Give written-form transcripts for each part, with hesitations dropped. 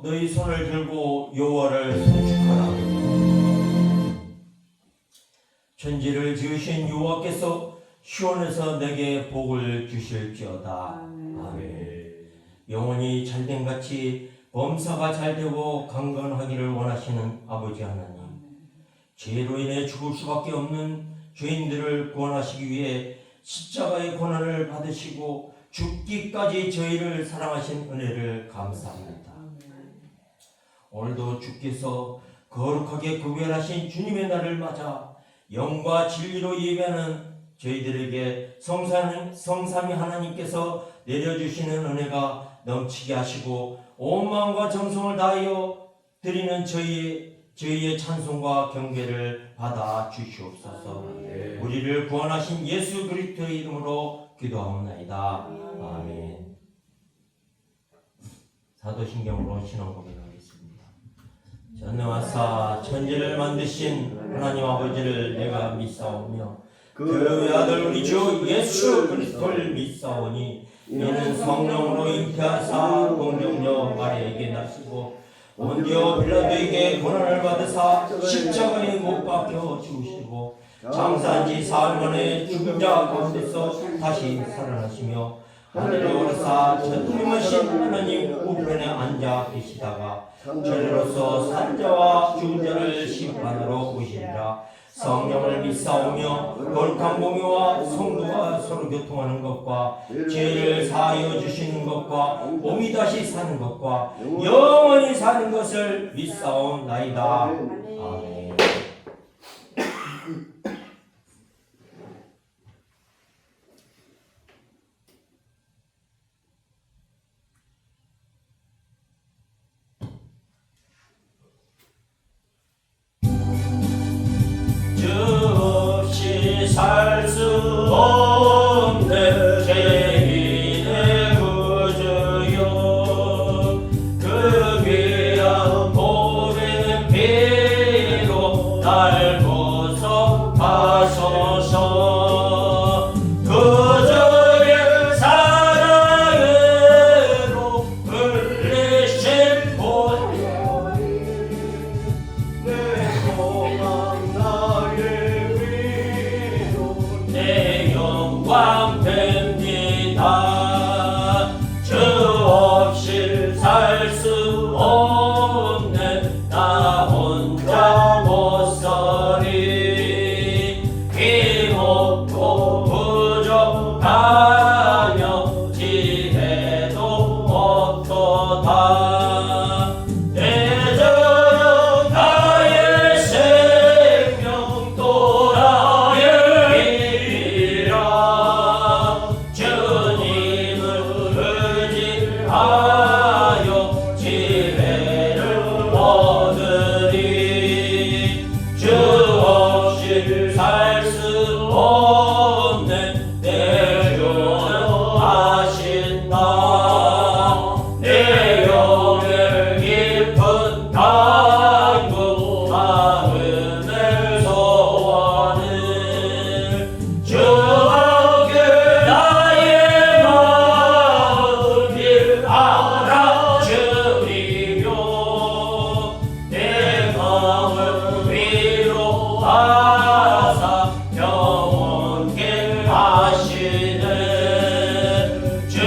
너희 손을 들고 여호와를 송축하라. 천지를 지으신 여호와께서 시온에서 내게 복을 주실지어다. 아멘. 영혼이 잘된 같이 범사가 잘되고 강건하기를 원하시는 아버지 하나님, 죄로 인해 죽을 수밖에 없는 죄인들을 구원하시기 위해 십자가의 고난을 받으시고 죽기까지 저희를 사랑하신 은혜를 감사합니다. 오늘도 주께서 거룩하게 구별하신 주님의 날을 맞아 영과 진리로 예배하는 저희들에게 성삼위 하나님께서 내려주시는 은혜가 넘치게 하시고 온 마음과 정성을 다하여 드리는 저희의 찬송과 경배를 받아 주시옵소서. 우리를 구원하신 예수 그리스도의 이름으로 기도하옵나이다. 아멘. 사도신경으로 신앙 고백하겠습니다. 전능하사 천지를 만드신 하나님 아버지를 내가 믿사오며 그 외아들 우리 주 예수 그리스도를 믿사오니 이는 성령으로 잉태하사 공경녀 마리아에게 나시고 본디오 빌라도에게 고난을 받으사 십자가에 못 박혀 죽으시고 장사한 지 사흘 만에 죽은 자 가운데서 다시 살아나시며 하늘에 오르사 전능하신 하나님 우편에 앉아 계시다가 저리로서 산자와 죽은 자를 심판하러 오시리라. 성령을 믿사오며 거룩한 공유와 성도가 서로 교통하는 것과 죄를 사하여 주시는 것과 몸이 다시 사는 것과 영원히 사는 것을 믿사옵나이다. 아멘. 살 수 없는 죄인의 구주여 그 귀한 보배 피로 날 구속하소서. 그저의 사랑으로 불리신 보혈 내 소망 나의 내 영광 됩니다. 주 없이 살 수 없는 나 혼자 못 서리. 힘없고 부족하며 지혜도 없도다. 내저녁 나의 생명 돌아오리라. 주님을 의지하여 지혜를 얻으리. 주 없이 살 수 없는 내 주는 아신다. 내 영의 깊은 간구 마음의 소원을 주께 나의 마음을 알아주리요. 내 마음을 위로하사 영원케 하시네. 주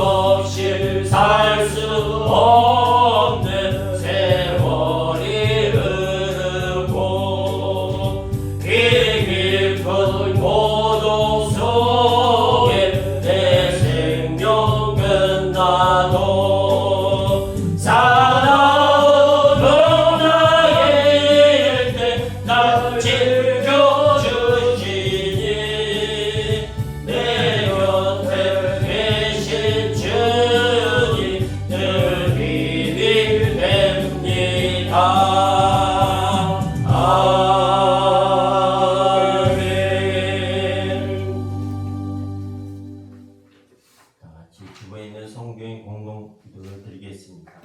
없이 살 수 없는 세월이 흐르고 이 깊은 고독 속에 내 생명 끝나도 사나운 나의 때 날 지켜주시니 내 곁에 계신 주님 늘 힘이 됩니다. 아멘. 다 같이 주보에 있는 성교인 공동 기도를 드리겠습니다. 다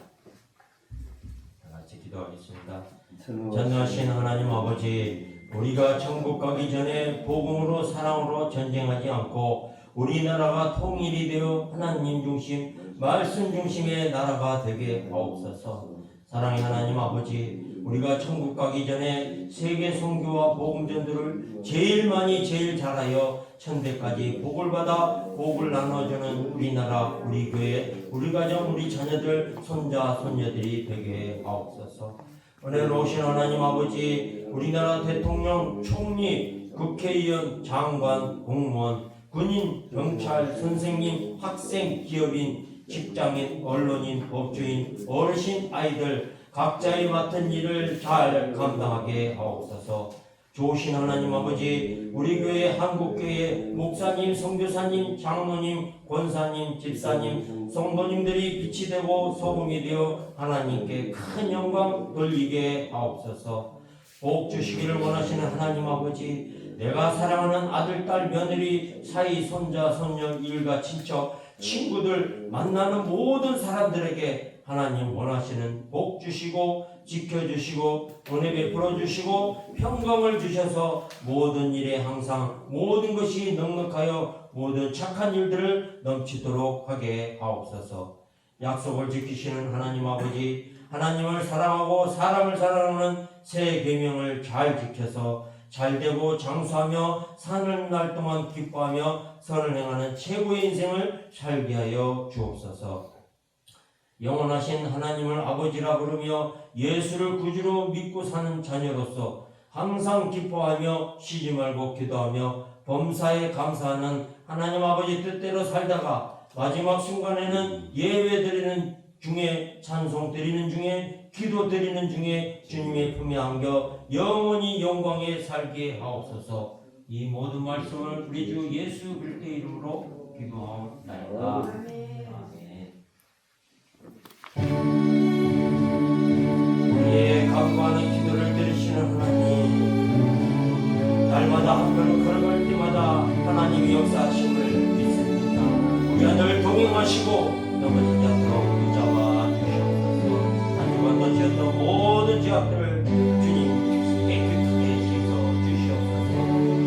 같이 기도하겠습니다. 전능하신 하나님 아버지, 우리가 천국 가기 전에 복음으로 사랑으로 전쟁하지 않고 우리나라가 통일이 되어 하나님 중심, 말씀 중심의 나라가 되게 하옵소서. 사랑의 하나님 아버지, 우리가 천국 가기 전에 세계 선교와 복음 전도를 제일 많이 제일 잘하여 천대까지 복을 받아 복을 나눠주는 우리나라, 우리 교회, 우리 가정, 우리 자녀들, 손자, 손녀들이 되게 하옵소서. 오늘 오신 하나님 아버지, 우리나라 대통령, 총리, 국회의원, 장관, 공무원, 군인, 경찰, 선생님, 학생, 기업인, 직장인, 언론인, 법조인, 어르신, 아이들 각자의 맡은 일을 잘 감당하게 하옵소서. 좋으신 하나님 아버지, 우리 교회, 한국교회 목사님, 선교사님, 장로님, 권사님, 집사님, 성도님들이 빛이 되고 소금이 되어 하나님께 큰 영광 돌리게 하옵소서. 복 주시기를 원하시는 하나님 아버지, 내가 사랑하는 아들, 딸, 며느리, 사이, 손자, 손녀, 일가, 친척, 친구들 만나는 모든 사람들에게 하나님 원하시는 복 주시고 지켜주시고 은혜 베풀어 주시고 평강을 주셔서 모든 일에 항상 모든 것이 넉넉하여 모든 착한 일들을 넘치도록 하게 하옵소서. 약속을 지키시는 하나님 아버지, 하나님을 사랑하고 사람을 사랑하는 새 계명을 잘 지켜서 잘되고 장수하며 사는 날 동안 기뻐하며 선을 행하는 최고의 인생을 살게 하여 주옵소서. 영원하신 하나님을 아버지라 부르며 예수를 구주로 믿고 사는 자녀로서 항상 기뻐하며 쉬지 말고 기도하며 범사에 감사하는 하나님 아버지 뜻대로 살다가 마지막 순간에는 예배 드리는 중에, 찬송 드리는 중에, 기도 드리는 중에 주님의 품에 안겨 영원히 영광에 살게 하옵소서. 이 모든 말씀을 우리 주 예수 그리스도의 이름으로 기도하옵나이다. 아멘. 우리의 간구하는 기도를 들으시는 하나님, 날마다 한별로 걸어갈 때마다 하나님의 역사하심을 믿습니다. 우리와 늘 동행하시고 넘어지지 않도록 붙잡아 주시옵소서. 한 주간 던지었던 모든 죄악들을 주님 깨끗하게 씻어 주시옵소서.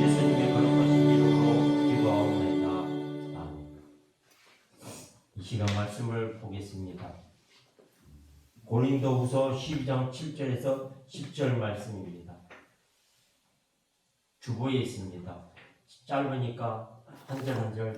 예수님의 거룩하신 이름으로 기도하옵나이다. 아멘. 이 시간 말씀을 보겠습니다. 고린도후서 12장 7절에서 10절 말씀입니다. 주보에 있습니다. 짧으니까 한 절 한 절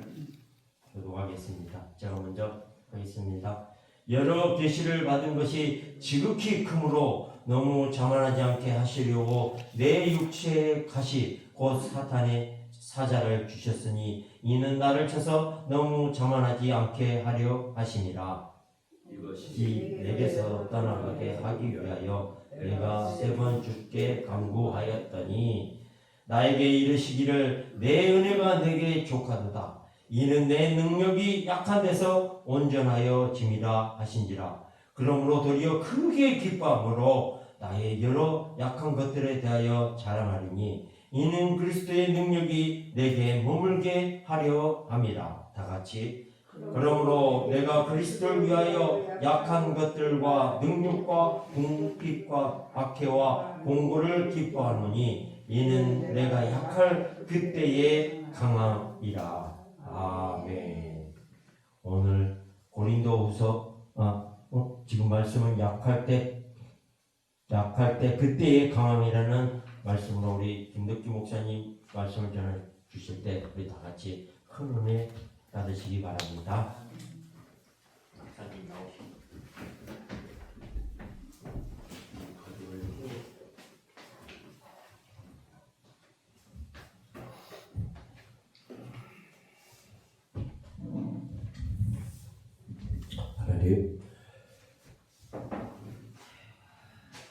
교독하겠습니다. 제가 먼저 하겠습니다. 여러 계시를 받은 것이 지극히 크므로 너무 자만하지 않게 하시려고 내 육체의 가시 곧 사탄의 사자를 주셨으니 이는 나를 쳐서 너무 자만하지 않게 하려 하시니라. 이것이 내게서 떠나가게 하기 위하여 내가 3번 주께 간구하였더니 나에게 이르시기를 내 은혜가 내게 족하도다. 이는 내 능력이 약한 데서 온전하여 짐이라 하신지라. 그러므로 도리어 크게 기뻐함으로 나의 여러 약한 것들에 대하여 자랑하리니 이는 그리스도의 능력이 내게 머물게 하려 함이라. 다 같이. 그러므로 내가 그리스도를 위하여 약한 것들과 능력과 궁핍과 박해와 공고를 기뻐하노니 이는 내가 약할 그때에 강함이라. 아멘. 오늘 고린도후서 지금 말씀은 약할 때 그때의 강함이라는 말씀으로 우리 김덕기 목사님 말씀을 전해 주실 때 우리 다 같이 큰 은혜 받으시기 바랍니다. 목사님 나오시고.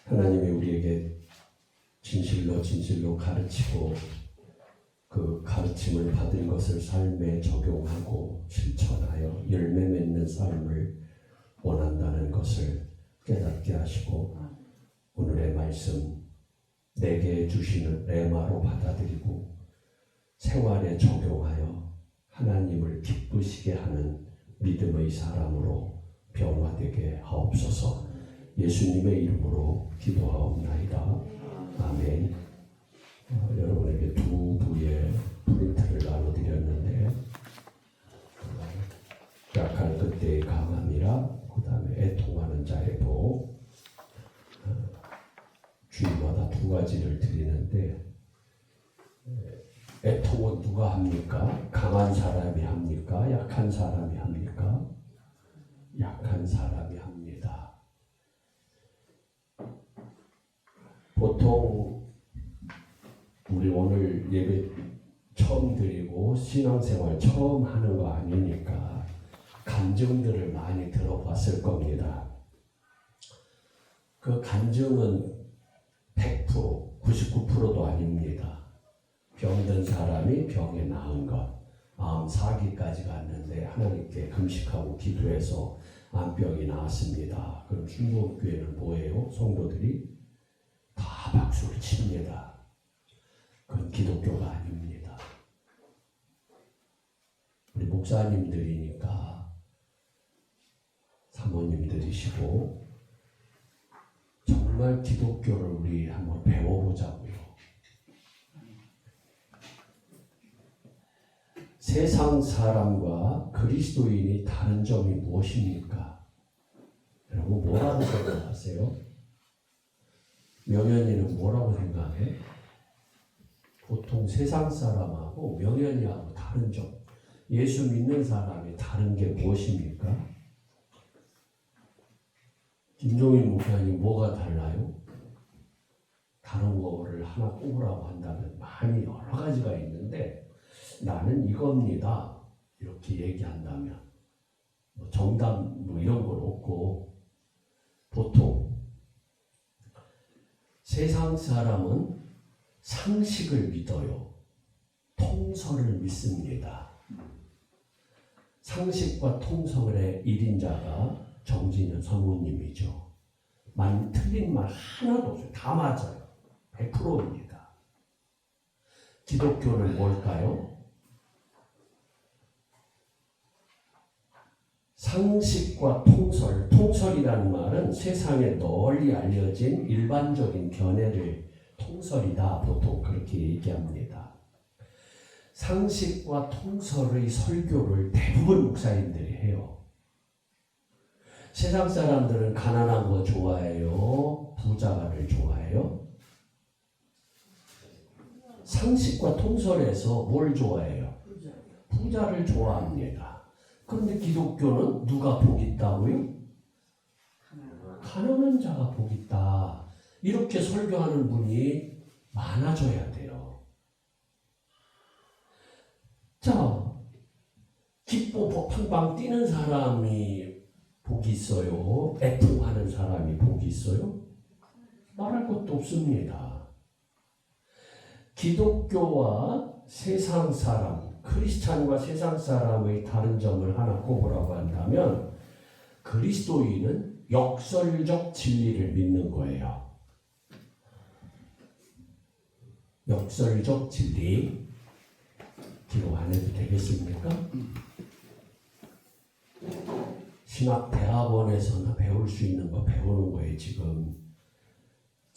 하나님이 우리에게 진실로 가르치고 그 가르침을 받은 것을 삶에 적용하고 실천하여 열매 맺는 삶을 원한다는 것을 깨닫게 하시고 오늘의 말씀 내게 주시는 레마로 받아들이고 생활에 적용하여 하나님을 기쁘시게 하는 믿음의 사람으로 변화되게 하옵소서. 예수님의 이름으로 기도하옵나이다. 아멘. 여러분에게 두 부의 프린트를 나눠드렸는데 약할 그때의 강함이라 그 다음에 애통하는 자의 복 가지를 드리는데 애통은 누가 합니까? 강한 사람이 합니까? 약한 사람이 합니까? 약한 사람이 합니다. 보통 우리 오늘 예배 처음 드리고 신앙생활 처음 하는 거 아니니까 간증들을 많이 들어봤을 겁니다. 그 간증은 100%, 99%도 아닙니다. 병든 사람이 병에 나은 것, 암 4기까지 갔는데 하나님께 금식하고 기도해서 암병이 나았습니다. 그럼 순복음교회는 뭐예요? 성도들이 다 박수를 칩니다. 그건 기독교가 아닙니다. 우리 목사님들이니까 사모님들이시고 정말 기독교를 우리 한번 배워보자고요. 세상 사람과 그리스도인이 다른 점이 무엇입니까? 여러분 뭐라고 생각하세요? 명현이는 뭐라고 생각해? 보통 세상 사람하고 명현이하고 다른 점, 예수 믿는 사람이 다른 게 무엇입니까? 김종인 목사님 뭐가 달라요? 다른 거를 하나 꼽으라고 한다면 많이 여러 가지가 있는데 나는 이겁니다. 이렇게 얘기한다면 뭐 정답 뭐 이런 건 없고 보통 세상 사람은 상식을 믿어요. 통설을 믿습니다. 상식과 통설의 1인자가 정진현 성우님이죠. 틀린 말 하나도 없어요. 다 맞아요. 100%입니다. 기독교는 뭘까요? 상식과 통설, 통설이라는 말은 세상에 널리 알려진 일반적인 견해를 통설이다. 보통 그렇게 얘기합니다. 상식과 통설의 설교를 대부분 목사님들이 해요. 세상 사람들은 가난한 거 좋아해요? 부자를 좋아해요? 상식과 통설에서 뭘 좋아해요? 부자를 좋아합니다. 그런데 기독교는 누가 복 있다고요? 가난한 자가 복 있다. 이렇게 설교하는 분이 많아져야 돼요. 자, 기뻐 팡팡 뛰는 사람이 복이 있어요? 애통하는 사람이 복이 있어요? 말할 것도 없습니다. 기독교와 세상 사람, 크리스찬과 세상 사람의 다른 점을 하나 꼽으라고 한다면 그리스도인은 역설적 진리를 믿는 거예요. 역설적 진리 기록 안 해도 되겠습니까? 신학대학원에서나 배울 수 있는 거 배우는 거예요. 지금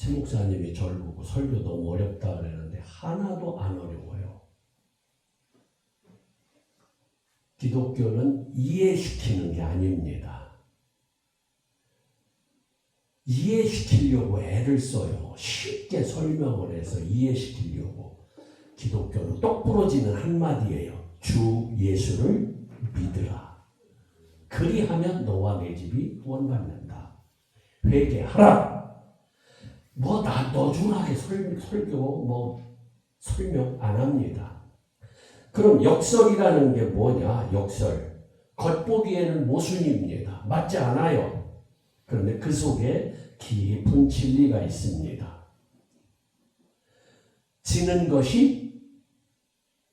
최 목사님이 저를 보고 설교 너무 어렵다 그러는데 하나도 안 어려워요. 기독교는 이해시키는 게 아닙니다. 이해시키려고 애를 써요. 쉽게 설명을 해서 이해시키려고. 기독교는 똑부러지는 한마디예요. 주 예수를 믿으라. 그리하면 너와 내 집이 구원받는다. 회개하라. 뭐 너 중하게 설교 설명 안 합니다. 그럼 역설이라는 게 뭐냐? 역설. 겉보기에는 모순입니다. 맞지 않아요. 그런데 그 속에 깊은 진리가 있습니다. 지는 것이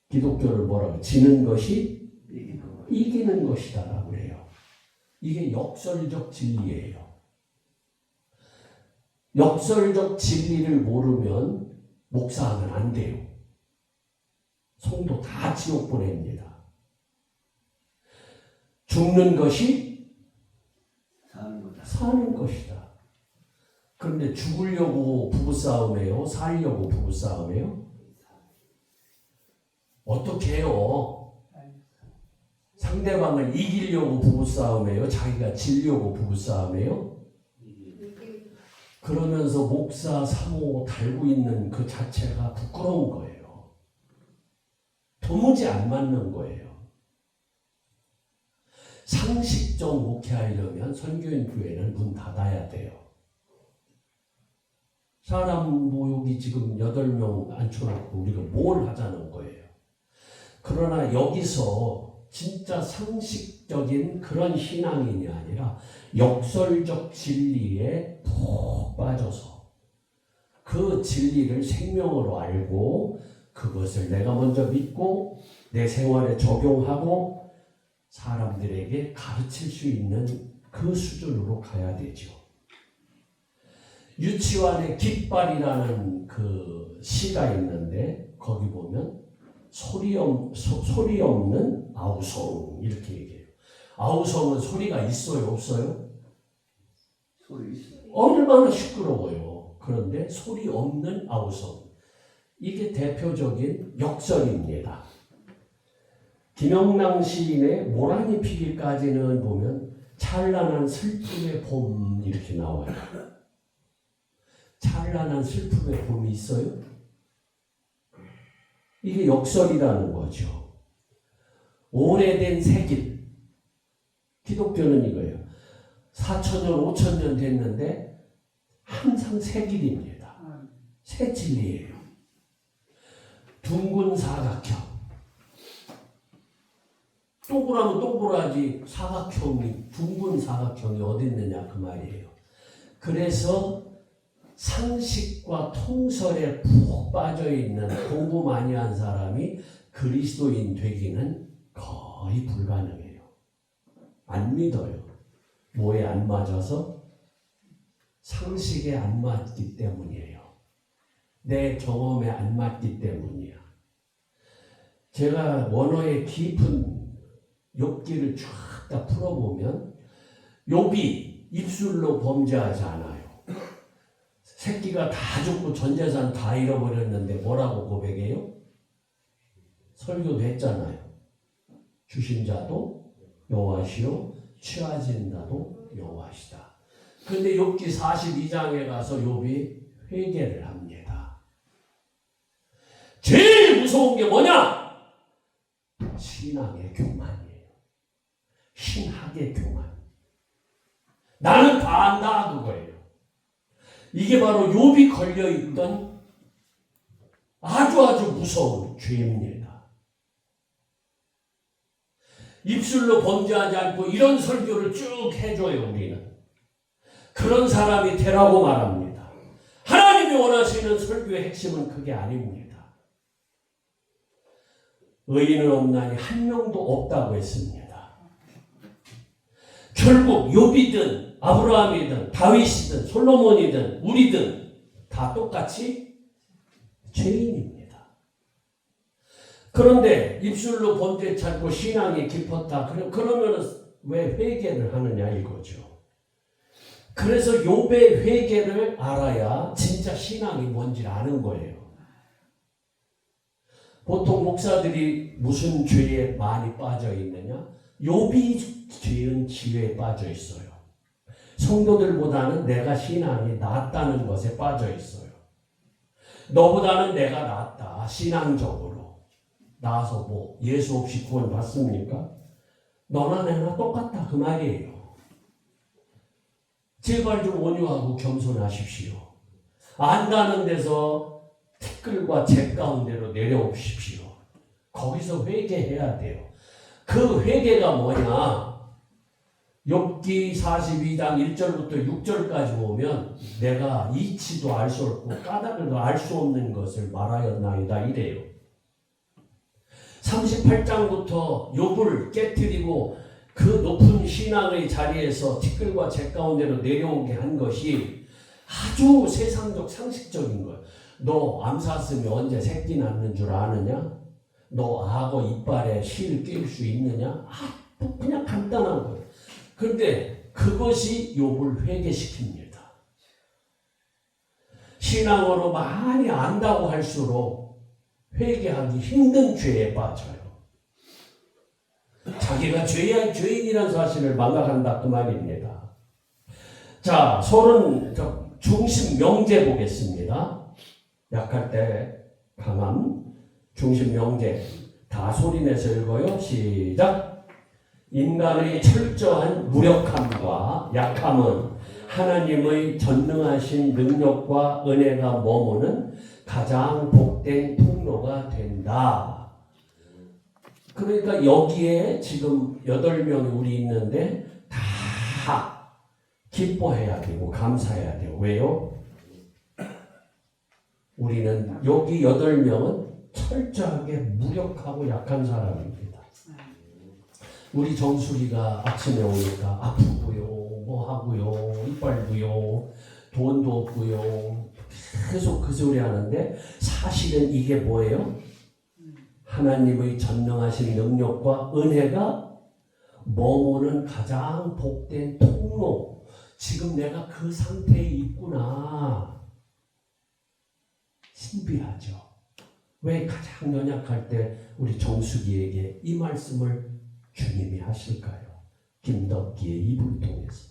기독교를 뭐라고? 지는 것이 이기는 것이다라고 해요. 이게 역설적 진리예요. 역설적 진리를 모르면 목사하면 안 돼요. 성도 다 지옥 보냅니다. 죽는 것이 사는 것이다. 그런데 죽으려고 부부싸움해요? 살려고 부부싸움해요? 어떻게 해요? 상대방을 이기려고 부부싸움해요? 자기가 지려고 부부싸움해요? 그러면서 목사, 사모 달고 있는 그 자체가 부끄러운 거예요. 도무지 안 맞는 거예요. 상식적 목회하려면 선교인 교회는 문 닫아야 돼요. 사람 여기 지금 8명 앉혀놓고 우리가 뭘 하자는 거예요. 그러나 여기서 진짜 상식적인 그런 신앙인이 아니라 역설적 진리에 푹 빠져서 그 진리를 생명으로 알고 그것을 내가 먼저 믿고 내 생활에 적용하고 사람들에게 가르칠 수 있는 그 수준으로 가야 되죠. 유치원의 깃발이라는 그 시가 있는데 거기 보면 소리 없는 아우성 이렇게 얘기해요. 아우성은 소리가 있어요, 없어요? 소리 있어요. 얼마나 시끄러워요. 그런데 소리 없는 아우성. 이게 대표적인 역설입니다. 김영랑 시인의 모란이 피기까지는 보면 찬란한 슬픔의 봄 이렇게 나와요. 찬란한 슬픔의 봄이 있어요? 이게 역설이라는 거죠. 오래된 새길. 기독교는 이거예요. 4,000년, 5,000년 됐는데 항상 새길입니다. 새 진리예요. 둥근 사각형. 동그라면 동그라지 사각형이 둥근 사각형이 어디 있느냐 그 말이에요. 그래서 상식과 통설에 푹 빠져있는 공부 많이 한 사람이 그리스도인 되기는 거의 불가능해요. 안 믿어요. 뭐에 안 맞아서? 상식에 안 맞기 때문이에요. 내 경험에 안 맞기 때문이야. 제가 원어의 깊은 욥기를 쫙 다 풀어보면 욥이 입술로 범죄하지 않아요. 새끼가 다 죽고 전 재산 다 잃어버렸는데 뭐라고 고백해요? 설교도 했잖아요. 주신 자도 여호와시요 취하진 자도 여호와시다. 그런데 욥기 42장에 가서 욥이 회개를 합니다. 제일 무서운 게 뭐냐? 신앙의 교만이에요. 신학의 교만. 나는 다 안다 그거예요. 이게 바로 욥이 걸려있던 아주 무서운 죄입니다. 입술로 범죄하지 않고 이런 설교를 쭉 해줘요. 우리는 그런 사람이 되라고 말합니다. 하나님이 원하시는 설교의 핵심은 그게 아닙니다. 의인은 없나니 한 명도 없다고 했습니다. 결국 욥이든 아브라함이든 다윗이든 솔로몬이든 우리든 다 똑같이 죄인입니다. 그런데 입술로 범죄 찾고 신앙이 깊었다. 그러면 왜 회개를 하느냐 이거죠. 그래서 욥의 회개를 알아야 진짜 신앙이 뭔지를 아는 거예요. 보통 목사들이 무슨 죄에 많이 빠져 있느냐? 욥이 지은 지혜에 빠져 있어요. 성도들보다는 내가 신앙이 낫다는 것에 빠져 있어요. 너보다는 내가 낫다. 신앙적으로. 나아서 뭐 예수 없이 구원 받습니까? 너나 내나 똑같다 그 말이에요. 제발 좀 온유하고 겸손하십시오. 안다는 데서 티끌과 재 가운데로 내려오십시오. 거기서 회개해야 돼요. 그 회개가 뭐냐? 욥기 42장 1절부터 6절까지 보면 내가 이치도 알 수 없고 까닭을 알 수 없는 것을 말하였나이다 이래요. 38장부터 욥을 깨트리고 그 높은 신앙의 자리에서 티끌과 재 가운데로 내려오게 한 것이 아주 세상적 상식적인 거예요. 너 암 샀으면 언제 새끼 낳는 줄 아느냐? 너 악어 이빨에 실 낄 수 있느냐? 그냥 간단한 거예요. 그런데 그것이 욥을 회개시킵니다. 신앙으로 많이 안다고 할수록 회개하기 힘든 죄에 빠져요. 자기가 죄인이라는 사실을 망각한다 그 말입니다. 자, 중심 명제 보겠습니다. 약할 때 강함, 중심 명제. 다 소리내서 읽어요. 시작. 인간의 철저한 무력함과 약함은 하나님의 전능하신 능력과 은혜가 머무는 가장 복된 통로가 된다. 그러니까 여기에 지금 8명이 우리 있는데 다 기뻐해야 되고 감사해야 돼요. 왜요? 우리는 여기 8명은 철저하게 무력하고 약한 사람입니다. 우리 정수리가 아침에 오니까 아프고요, 뭐 하고요, 이빨도요, 돈도 없고요, 계속 그 소리 하는데 사실은 이게 뭐예요? 하나님의 전능하신 능력과 은혜가 머무는 가장 복된 통로. 지금 내가 그 상태에 있구나. 신비하죠. 왜 가장 연약할 때 우리 정수기에게 이 말씀을 주님이 하실까요? 김덕기의 입을 통해서.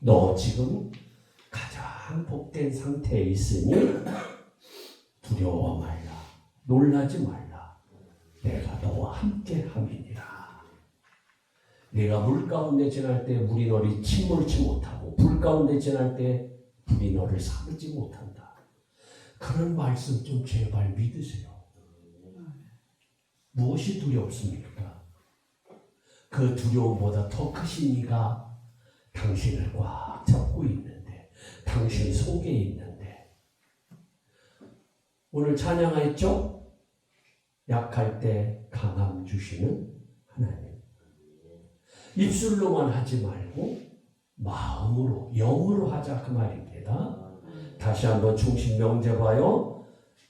너 지금 가장 복된 상태에 있으니 두려워 말라. 놀라지 말라. 내가 너와 함께 함이니라. 내가 물 가운데 지날 때 물이 너를 침몰치 못하고 불 가운데 지날 때 불이 너를 사르지 못한다. 그런 말씀 좀 제발 믿으세요. 무엇이 두렵습니까? 그 두려움보다 더 크신 이가 당신을 꽉 잡고 있는데, 당신 속에 있는데. 오늘 찬양했죠? 약할 때 강함 주시는 하나님. 입술로만 하지 말고 마음으로, 영으로 하자 그 말입니다. 다시 한번 중심 명제 봐요.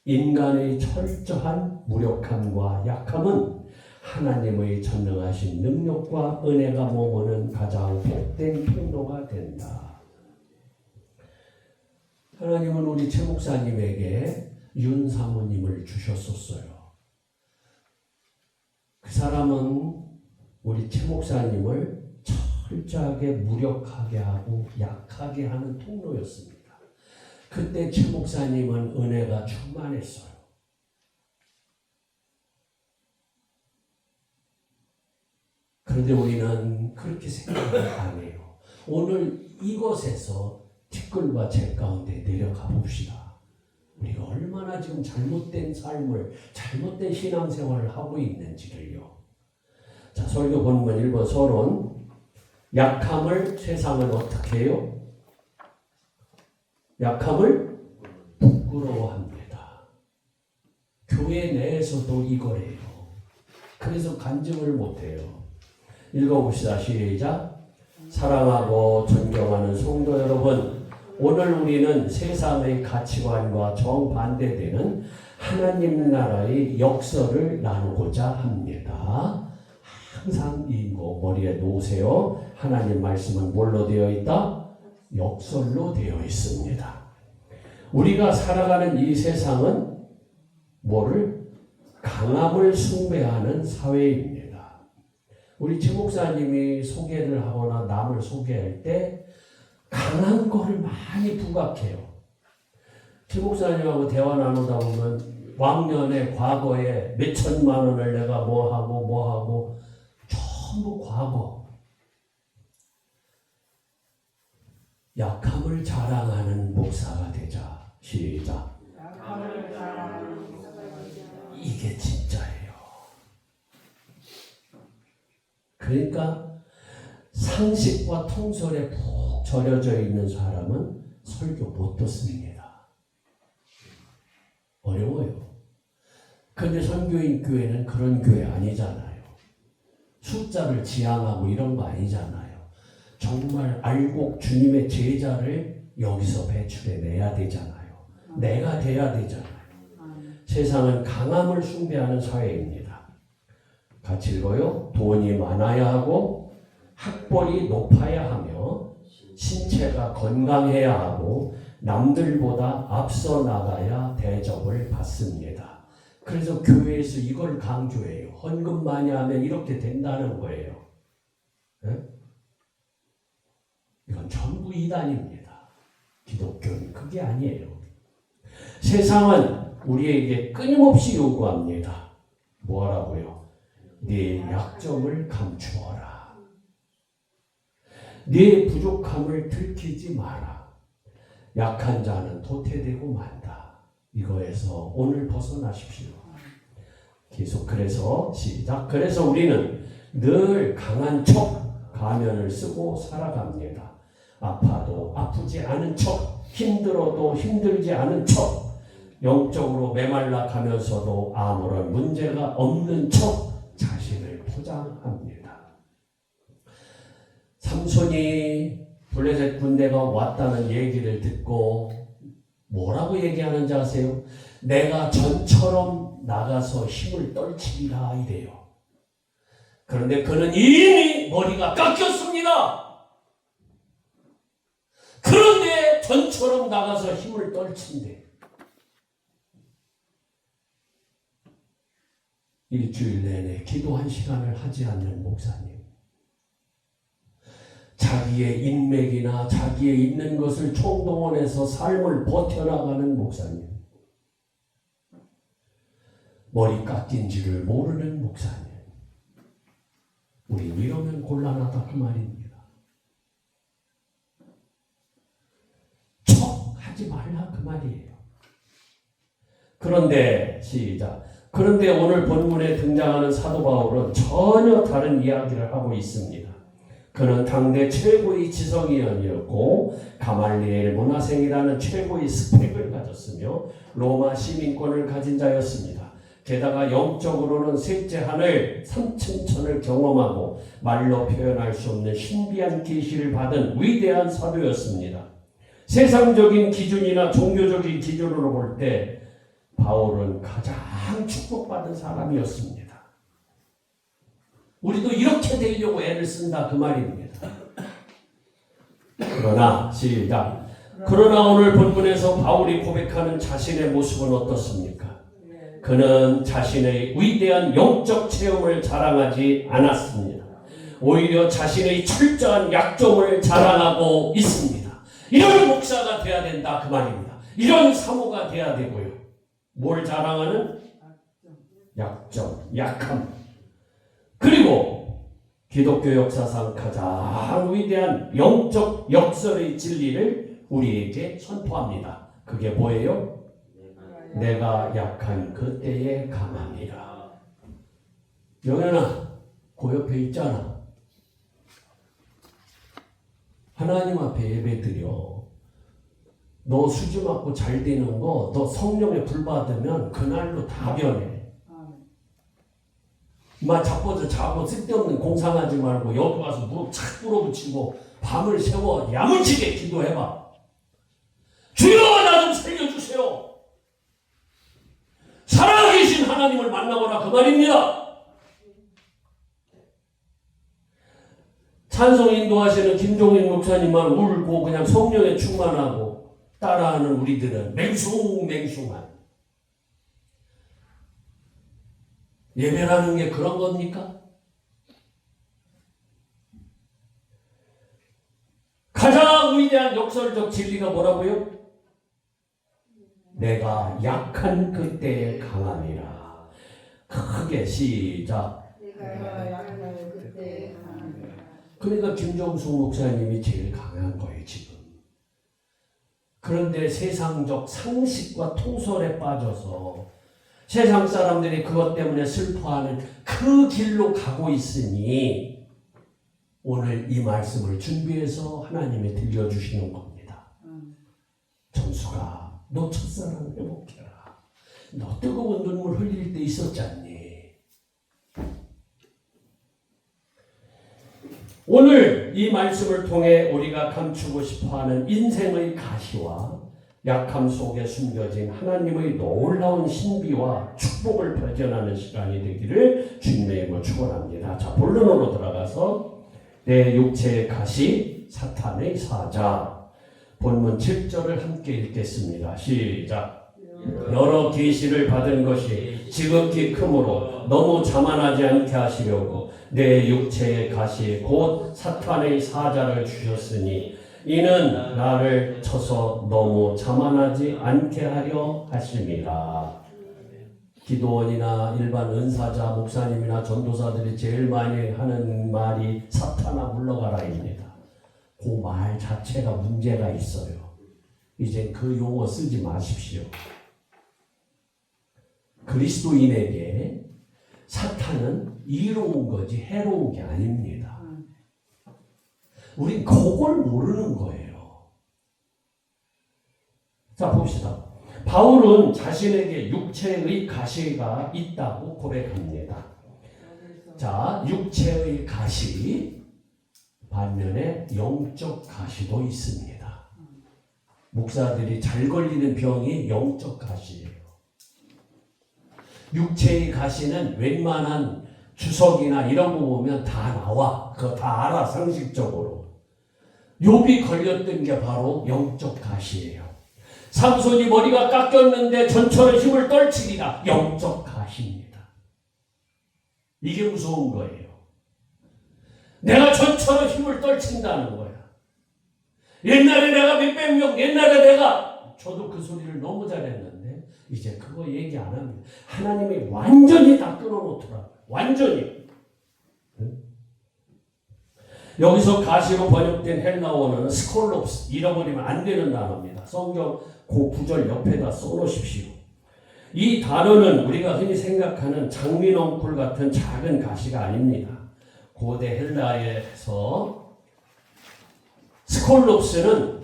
인간의 철저한 무력함과 약함은 하나님의 전능하신 능력과 은혜가 머무는 가장 복된 통로가 된다. 하나님은 우리 최 목사님에게 윤 사모님을 주셨었어요. 그 사람은 우리 최 목사님을 철저하게 무력하게 하고 약하게 하는 통로였습니다. 그때 최 목사님은 은혜가 충만했어요. 그런데 우리는 그렇게 생각을 안 해요. 오늘 이곳에서 티끌과 재 가운데 내려가 봅시다. 우리가 얼마나 지금 잘못된 삶을, 잘못된 신앙생활을 하고 있는지를요. 자, 설교 본문 1번 서론. 약함을 세상은 어떻게 해요? 약함을 부끄러워합니다. 교회 내에서도 이거래요. 그래서 간증을 못해요. 읽어봅시다. 시작. 사랑하고 존경하는 성도 여러분, 오늘 우리는 세상의 가치관과 정반대되는 하나님 나라의 역설을 나누고자 합니다. 항상 이거 머리에 놓으세요. 하나님 말씀은 뭘로 되어 있다? 역설로 되어 있습니다. 우리가 살아가는 이 세상은 뭐를? 강함을 숭배하는 사회입니다. 우리 최 목사님이 소개를 하거나 남을 소개할 때 강한 거를 많이 부각해요. 최 목사님하고 대화 나누다 보면 왕년에 과거에 몇 천만 원을 내가 뭐하고 전부 과거. 약함을 자랑하는 목사가 되자. 시작. 이게 진짜예요. 그러니까 상식과 통솔에 푹 절여져 있는 사람은 설교 못 듣습니다. 어려워요. 근데 선교인 교회는 그런 교회 아니잖아요. 숫자를 지향하고 이런 거 아니잖아요. 정말 알곡 주님의 제자를 여기서 배출해내야 되잖아요. 내가 돼야 되잖아요. 세상은 강함을 숭배하는 사회입니다. 같이 읽어요. 돈이 많아야 하고 학벌이 높아야 하며 신체가 건강해야 하고 남들보다 앞서 나가야 대접을 받습니다. 그래서 교회에서 이걸 강조해요. 헌금 많이 하면 이렇게 된다는 거예요. 네? 이건 전부 이단입니다. 기독교는 그게 아니에요. 세상은 우리에게 끊임없이 요구합니다. 뭐하라고요? 네 약점을 감추어라. 네 부족함을 들키지 마라. 약한 자는 도태되고 만다. 이거에서 오늘 벗어나십시오. 계속 그래서 시작. 그래서 우리는 늘 강한 척 가면을 쓰고 살아갑니다. 아파도 아프지 않은 척, 힘들어도 힘들지 않은 척, 영적으로 메말라 가면서도 아무런 문제가 없는 척 자신을 포장합니다. 삼손이 블레셋 군대가 왔다는 얘기를 듣고 뭐라고 얘기하는지 아세요? 내가 전처럼 나가서 힘을 떨치리라 이래요. 그런데 그는 이미 머리가 깎였습니다. 그런데 전처럼 나가서 힘을 떨친대. 일주일 내내 기도한 시간을 하지 않는 목사님. 자기의 인맥이나 자기의 있는 것을 총동원해서 삶을 버텨나가는 목사님. 머리 깎인지를 모르는 목사님. 우리 이러면 곤란하다 그 말입니다. 하지 말라 그 말이에요. 그런데 시작. 그런데 오늘 본문에 등장하는 사도 바울은 전혀 다른 이야기를 하고 있습니다. 그는 당대 최고의 지성인이었고 가말리엘 문화생이라는 최고의 스펙을 가졌으며 로마 시민권을 가진 자였습니다. 게다가 영적으로는 셋째 하늘 삼층천을 경험하고 말로 표현할 수 없는 신비한 계시를 받은 위대한 사도였습니다. 세상적인 기준이나 종교적인 기준으로 볼 때 바울은 가장 축복받은 사람이었습니다. 우리도 이렇게 되려고 애를 쓴다 그 말입니다. 그러나 시작. 그러나 오늘 본문에서 바울이 고백하는 자신의 모습은 어떻습니까? 그는 자신의 위대한 영적 체험을 자랑하지 않았습니다. 오히려 자신의 철저한 약점을 자랑하고 있습니다. 이런 목사가 돼야 된다 그 말입니다. 이런 사모가 돼야 되고요. 뭘 자랑하는? 약점, 약함. 그리고 기독교 역사상 가장 위대한 영적 역설의 진리를 우리에게 선포합니다. 그게 뭐예요? 내가 약한 그때에 강함이라. 영현아, 그 옆에 있잖아. 하나님 앞에 예배드려. 너 수주 맞고 잘 되는 거, 너 성령에 불 받으면 그날로 다 변해. 막 자빠져 자고 쓸데없는 공상하지 말고 여기 와서 무릎 착 불어붙이고 밤을 새워 야무지게 기도해봐. 주여 나 좀 살려주세요. 살아계신 하나님을 만나거라 그 말입니다. 찬송 인도하시는 김종인 목사님만 울고 그냥 성령에 충만하고 따라하는 우리들은 맹숭맹숭한 예배라는 게 그런 겁니까? 가장 위대한 역설적 진리가 뭐라고요? 내가 약한 그때에 강함이라. 크게 시작. 내가 약한 그때에 강함이라. 그러니까 김정숙 목사님이 제일 강한 거예요 지금. 그런데 세상적 상식과 통솔에 빠져서 세상 사람들이 그것 때문에 슬퍼하는 그 길로 가고 있으니 오늘 이 말씀을 준비해서 하나님이 들려주시는 겁니다. 정수가 너 첫사랑 회복해라. 너 뜨거운 눈물 흘릴 때 있었잖니. 오늘 이 말씀을 통해 우리가 감추고 싶어하는 인생의 가시와 약함 속에 숨겨진 하나님의 놀라운 신비와 축복을 발견하는 시간이 되기를 주님의 이름으로 축원합니다. 자, 본론으로 들어가서 내 육체의 가시 사탄의 사자. 본문 7절을 함께 읽겠습니다. 시작. 여러 계시를 받은 것이 지극히 크므로 너무 자만하지 않게 하시려고 내 육체의 가시 곧 사탄의 사자를 주셨으니 이는 나를 쳐서 너무 자만하지 않게 하려 하심이라. 기도원이나 일반 은사자, 목사님이나 전도사들이 제일 많이 하는 말이 사탄아 물러가라입니다. 그 말 자체가 문제가 있어요. 이제 그 용어 쓰지 마십시오. 그리스도인에게 사탄은 이로운 거지 해로운 게 아닙니다. 우린 그걸 모르는 거예요. 자, 봅시다. 바울은 자신에게 육체의 가시가 있다고 고백합니다. 자, 육체의 가시 반면에 영적 가시도 있습니다. 목사들이 잘 걸리는 병이 영적 가시예요. 육체의 가시는 웬만한 주석이나 이런 거 보면 다 나와. 그거 다 알아, 상식적으로. 욥이 걸렸던 게 바로 영적 가시예요. 삼손이 머리가 깎였는데 전처럼 힘을 떨치리라. 영적 가시입니다. 이게 무서운 거예요. 내가 전처럼 힘을 떨친다는 거야. 옛날에 내가 몇백 명, 저도 그 소리를 너무 잘했는데 이제 그거 얘기 안 합니다. 하나님이 완전히 다 끊어놓더라고요. 완전히. 응? 여기서 가시로 번역된 헬라어는 스콜롭스, 잃어버리면 안 되는 단어입니다. 성경 그 구절 옆에다 써놓으십시오. 이 단어는 우리가 흔히 생각하는 장미넝쿨 같은 작은 가시가 아닙니다. 고대 헬라에서 스콜롭스는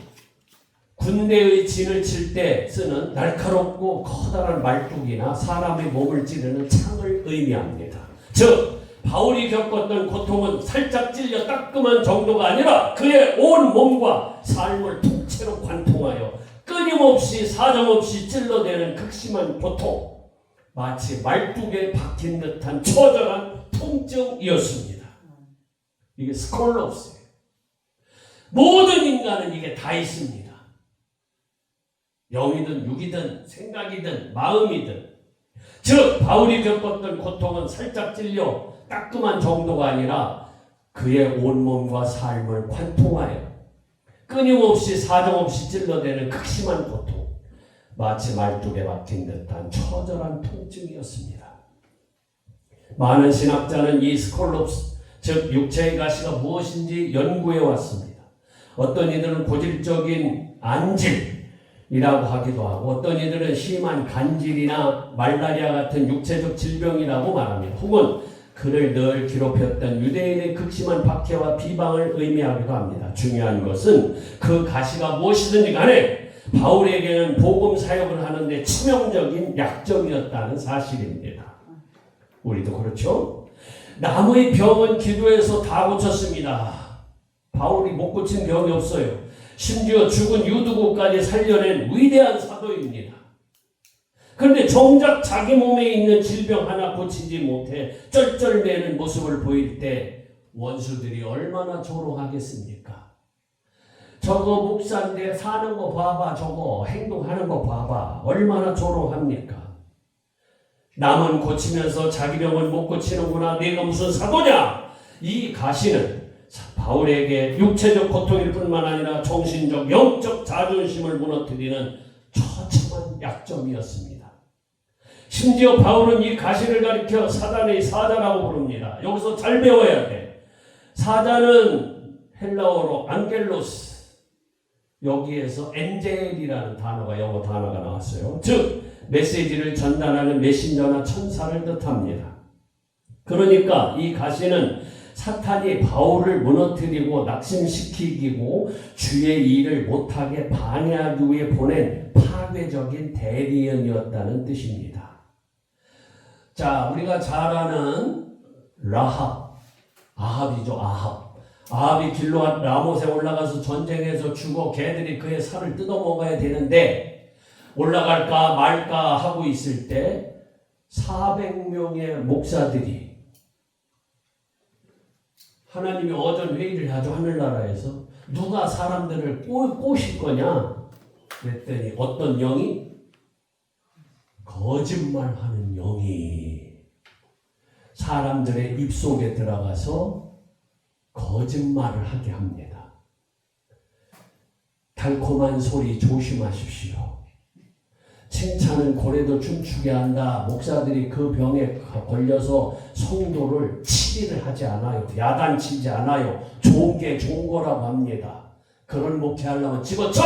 군대의 진을 칠 때 쓰는 날카롭고 커다란 말뚝이나 사람의 몸을 찌르는 창을 의미합니다. 즉 바울이 겪었던 고통은 살짝 찔려 따끔한 정도가 아니라 그의 온 몸과 삶을 통째로 관통하여 끊임없이 사정없이 찔러대는 극심한 고통, 마치 말뚝에 박힌 듯한 처절한 통증이었습니다. 이게 스콜롭스예요. 모든 인간은 이게 다 있습니다. 영이든 육이든 생각이든 마음이든. 즉 바울이 겪었던 고통은 살짝 찔려 따끔한 정도가 아니라 그의 온몸과 삶을 관통하여 끊임없이 사정없이 찔러대는 극심한 고통, 마치 말뚝에 박힌 듯한 처절한 통증이었습니다. 많은 신학자는 이 스콜롭스, 즉 육체의 가시가 무엇인지 연구해 왔습니다. 어떤 이들은 고질적인 안질이라고 하기도 하고 어떤 이들은 심한 간질이나 말라리아 같은 육체적 질병이라고 말합니다. 혹은 그를 늘 괴롭혔던 유대인의 극심한 박해와 비방을 의미하기도 합니다. 중요한 것은 그 가시가 무엇이든지 간에 바울에게는 복음 사역을 하는데 치명적인 약점이었다는 사실입니다. 우리도 그렇죠? 남의 병은 기도해서 다 고쳤습니다. 바울이 못 고친 병이 없어요. 심지어 죽은 유두고까지 살려낸 위대한 사도입니다. 그런데 정작 자기 몸에 있는 질병 하나 고치지 못해 쩔쩔매는 모습을 보일 때 원수들이 얼마나 조롱하겠습니까? 저거 목사인데 사는 거 봐봐, 저거 행동하는 거 봐봐, 얼마나 조롱합니까? 남은 고치면서 자기 병은 못 고치는구나, 내가 무슨 사도냐? 이 가시는 바울에게 육체적 고통일 뿐만 아니라 정신적, 영적 자존심을 무너뜨리는 처참한 약점이었습니다. 심지어 바울은 이 가시를 가리켜 사단의 사자라고 부릅니다. 여기서 잘 배워야 돼. 사자는 헬라어로 안겔로스, 여기에서 엔젤이라는 단어가 영어 단어가 나왔어요. 즉 메시지를 전달하는 메신저나 천사를 뜻합니다. 그러니까 이 가시는 사탄이 바울을 무너뜨리고 낙심시키고 주의 일을 못하게 방해하기 위해 보낸 파괴적인 대리인이었다는 뜻입니다. 자, 우리가 잘 아는 아합이죠. 아합이 길르앗 라못에 올라가서 전쟁에서 죽어 개들이 그의 살을 뜯어먹어야 되는데 올라갈까 말까 하고 있을 때 400명의 목사들이 하나님이 어전 회의를 하죠. 하늘나라에서 누가 사람들을 꼬실 거냐 그랬더니 어떤 영이 거짓말하는 영이 사람들의 입속에 들어가서 거짓말을 하게 합니다. 달콤한 소리 조심하십시오. 칭찬은 고래도 춤추게 한다. 목사들이 그 병에 걸려서 성도를 치리를 하지 않아요. 야단치지 않아요. 좋은 게 좋은 거라고 합니다. 그런 목회하려면 집어쳐!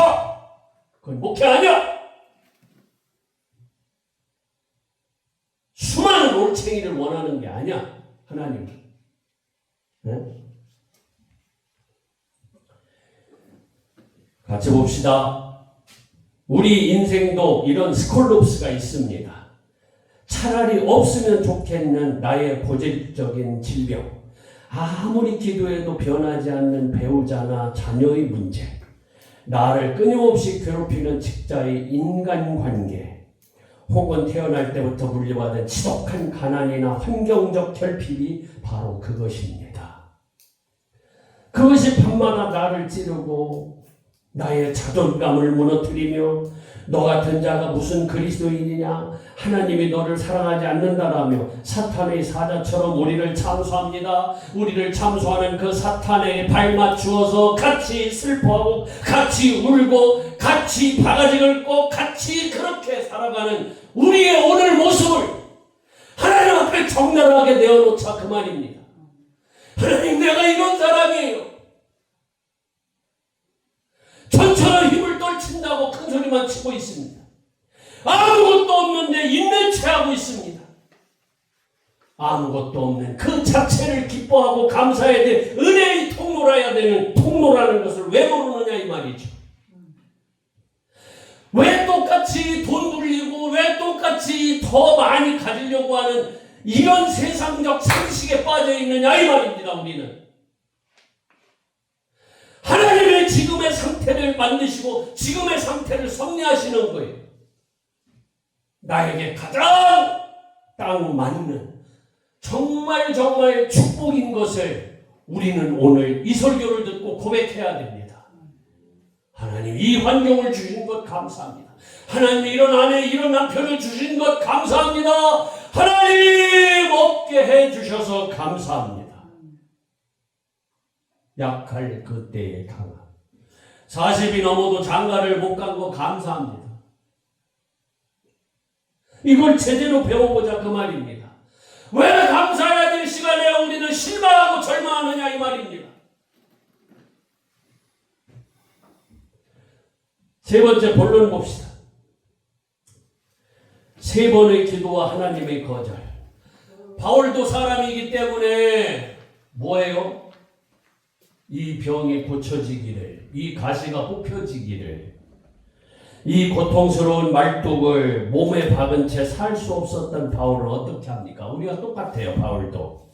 그건 목회 아니야! 수많은 올챙이를 원하는 게 아니야. 하나님. 네? 같이 봅시다. 우리 인생도 이런 스콜롭스가 있습니다. 차라리 없으면 좋겠는 나의 고질적인 질병, 아무리 기도해도 변하지 않는 배우자나 자녀의 문제, 나를 끊임없이 괴롭히는 직자의 인간관계, 혹은 태어날 때부터 물려받은 지독한 가난이나 환경적 결핍이 바로 그것입니다. 그것이 밤마다 나를 찌르고 나의 자존감을 무너뜨리며 너 같은 자가 무슨 그리스도인이냐, 하나님이 너를 사랑하지 않는다라며 사탄의 사자처럼 우리를 참수합니다. 우리를 참수하는 그 사탄에 발맞추어서 같이 슬퍼하고 같이 울고 같이 바가지 긁고 같이 그렇게 살아가는 우리의 오늘 모습을 하나님 앞에 적나라하게 내어놓자 그 말입니다. 하나님, 내가 이런 사람이에요. 전처럼 힘을 떨친다고 큰 소리만 치고 있습니다. 아무것도 없는데 있는 채 하고 있습니다. 아무것도 없는 그 자체를 기뻐하고 감사해야 돼. 은혜의 통로라야 되는 통로라는 것을 왜 모르느냐 이 말이죠. 왜 똑같이 돈 불리고 왜 똑같이 더 많이 가지려고 하는 이런 세상적 상식에 빠져 있느냐 이 말입니다. 우리는 하나님의 지금의 상태를 만드시고 지금의 상태를 섭리하시는 거예요. 나에게 가장 딱 맞는 정말 축복인 것을 우리는 오늘 이 설교를 듣고 고백해야 됩니다. 하나님, 이 환경을 주신 것 감사합니다. 하나님, 이런 아내 이런 남편을 주신 것 감사합니다. 하나님, 없게 해주셔서 감사합니다. 약할 그때의 강함. 40이 넘어도 장가를 못 간 거 감사합니다. 이걸 제대로 배워보자 그 말입니다. 왜 감사해야 될 시간에 우리는 실망하고 절망하느냐 이 말입니다. 세 번째 본론 봅시다. 세 번의 기도와 하나님의 거절. 바울도 사람이기 때문에 뭐예요? 이 병이 고쳐지기를, 이 가시가 뽑혀지기를, 이 고통스러운 말뚝을 몸에 박은 채 살 수 없었던 바울을 어떻게 합니까? 우리가 똑같아요. 바울도.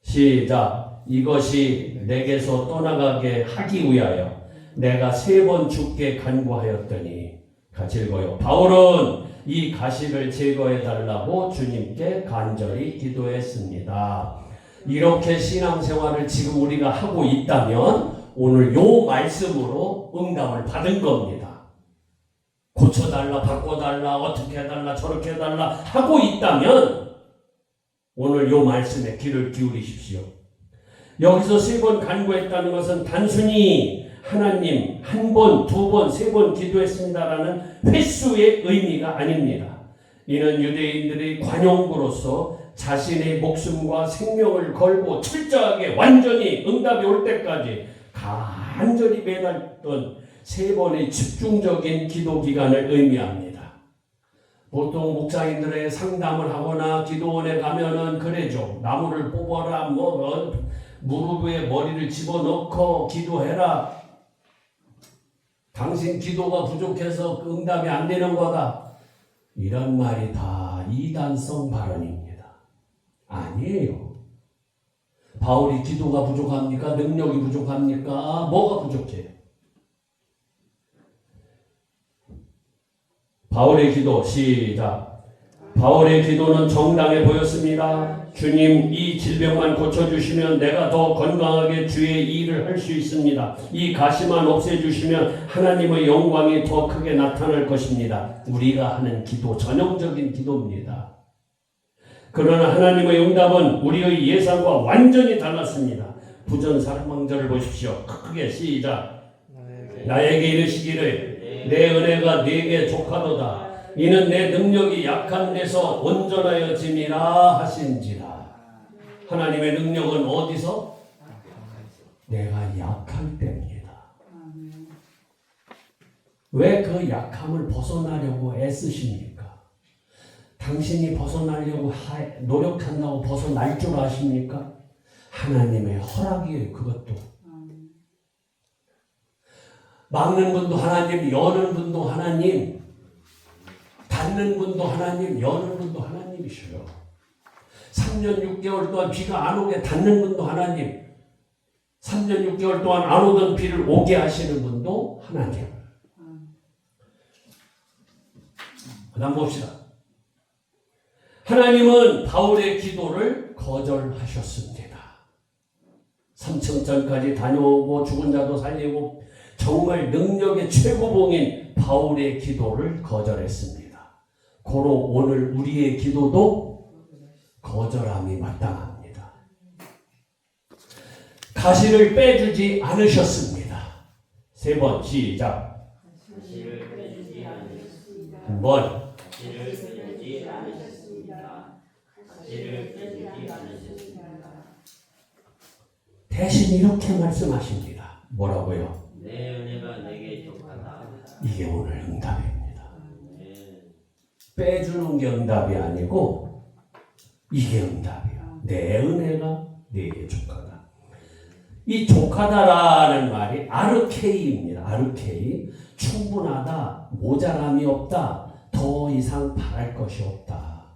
시작. 이것이 내게서 떠나가게 하기 위하여 내가 3번 주께 간구하였더니. 같이 읽어요. 바울은 이 가시를 제거해달라고 주님께 간절히 기도했습니다. 이렇게 신앙생활을 지금 우리가 하고 있다면 오늘 요 말씀으로 응답을 받은 겁니다. 고쳐달라, 바꿔달라, 어떻게 해달라, 저렇게 해달라 하고 있다면 오늘 요 말씀에 귀를 기울이십시오. 여기서 3번 간구했다는 것은 단순히 하나님 1번, 2번, 3번 기도했습니다라는 횟수의 의미가 아닙니다. 이는 유대인들의 관용구로서 자신의 목숨과 생명을 걸고 철저하게 완전히 응답이 올 때까지 간절히 매달던 3번의 집중적인 기도 기간을 의미합니다. 보통 목사님들의 상담을 하거나 기도원에 가면은 그래죠. 나무를 뽑아라, 무릎 위에 머리를 집어넣고 기도해라. 당신 기도가 부족해서 응답이 안 되는 거다. 이런 말이 다 이단성 발언입니다. 아니에요. 바울이 기도가 부족합니까? 능력이 부족합니까? 뭐가 부족해요? 바울의 기도 시작. 바울의 기도는 정당해 보였습니다. 주님, 이 질병만 고쳐주시면 내가 더 건강하게 주의 일을 할 수 있습니다. 이 가시만 없애주시면 하나님의 영광이 더 크게 나타날 것입니다. 우리가 하는 기도, 전형적인 기도입니다. 그러나 하나님의 응답은 우리의 예상과 완전히 달랐습니다. 부전사망절을 보십시오. 크게 시작. 나에게 이르시기를 내 은혜가 네게 족하도다. 이는 내 능력이 약한 데서 온전하여짐이라 하신지라. 하나님의 능력은 어디서? 내가 약할 때입니다. 왜 그 약함을 벗어나려고 애쓰십니까? 당신이 벗어나려고 노력한다고 벗어날 줄 아십니까? 하나님의 허락이에요. 그것도. 막는 분도 하나님, 여는 분도 하나님, 닫는 분도 하나님, 여는 분도 하나님이셔요. 3년 6개월 동안 비가 안 오게 닫는 분도 하나님, 3년 6개월 동안 안 오던 비를 오게 하시는 분도 하나님. 그 다음 봅시다. 하나님은 바울의 기도를 거절하셨습니다. 3층전까지 다녀오고 죽은 자도 살리고 정말 능력의 최고봉인 바울의 기도를 거절했습니다. 고로 오늘 우리의 기도도 거절함이 마땅합니다. 가시를 빼주지 않으셨습니다. 3번 시작. 한 번. 대신 이렇게 말씀하십니다. 뭐라고요? 내 은혜가 내게 족하다. 이게 오늘 응답입니다. 빼주는 게 응답이 아니고 이게 응답이야. 내 은혜가 내게 족하다. 이 족하다라는 말이 아르케이입니다. 아르케이. 충분하다, 모자람이 없다, 더 이상 바랄 것이 없다.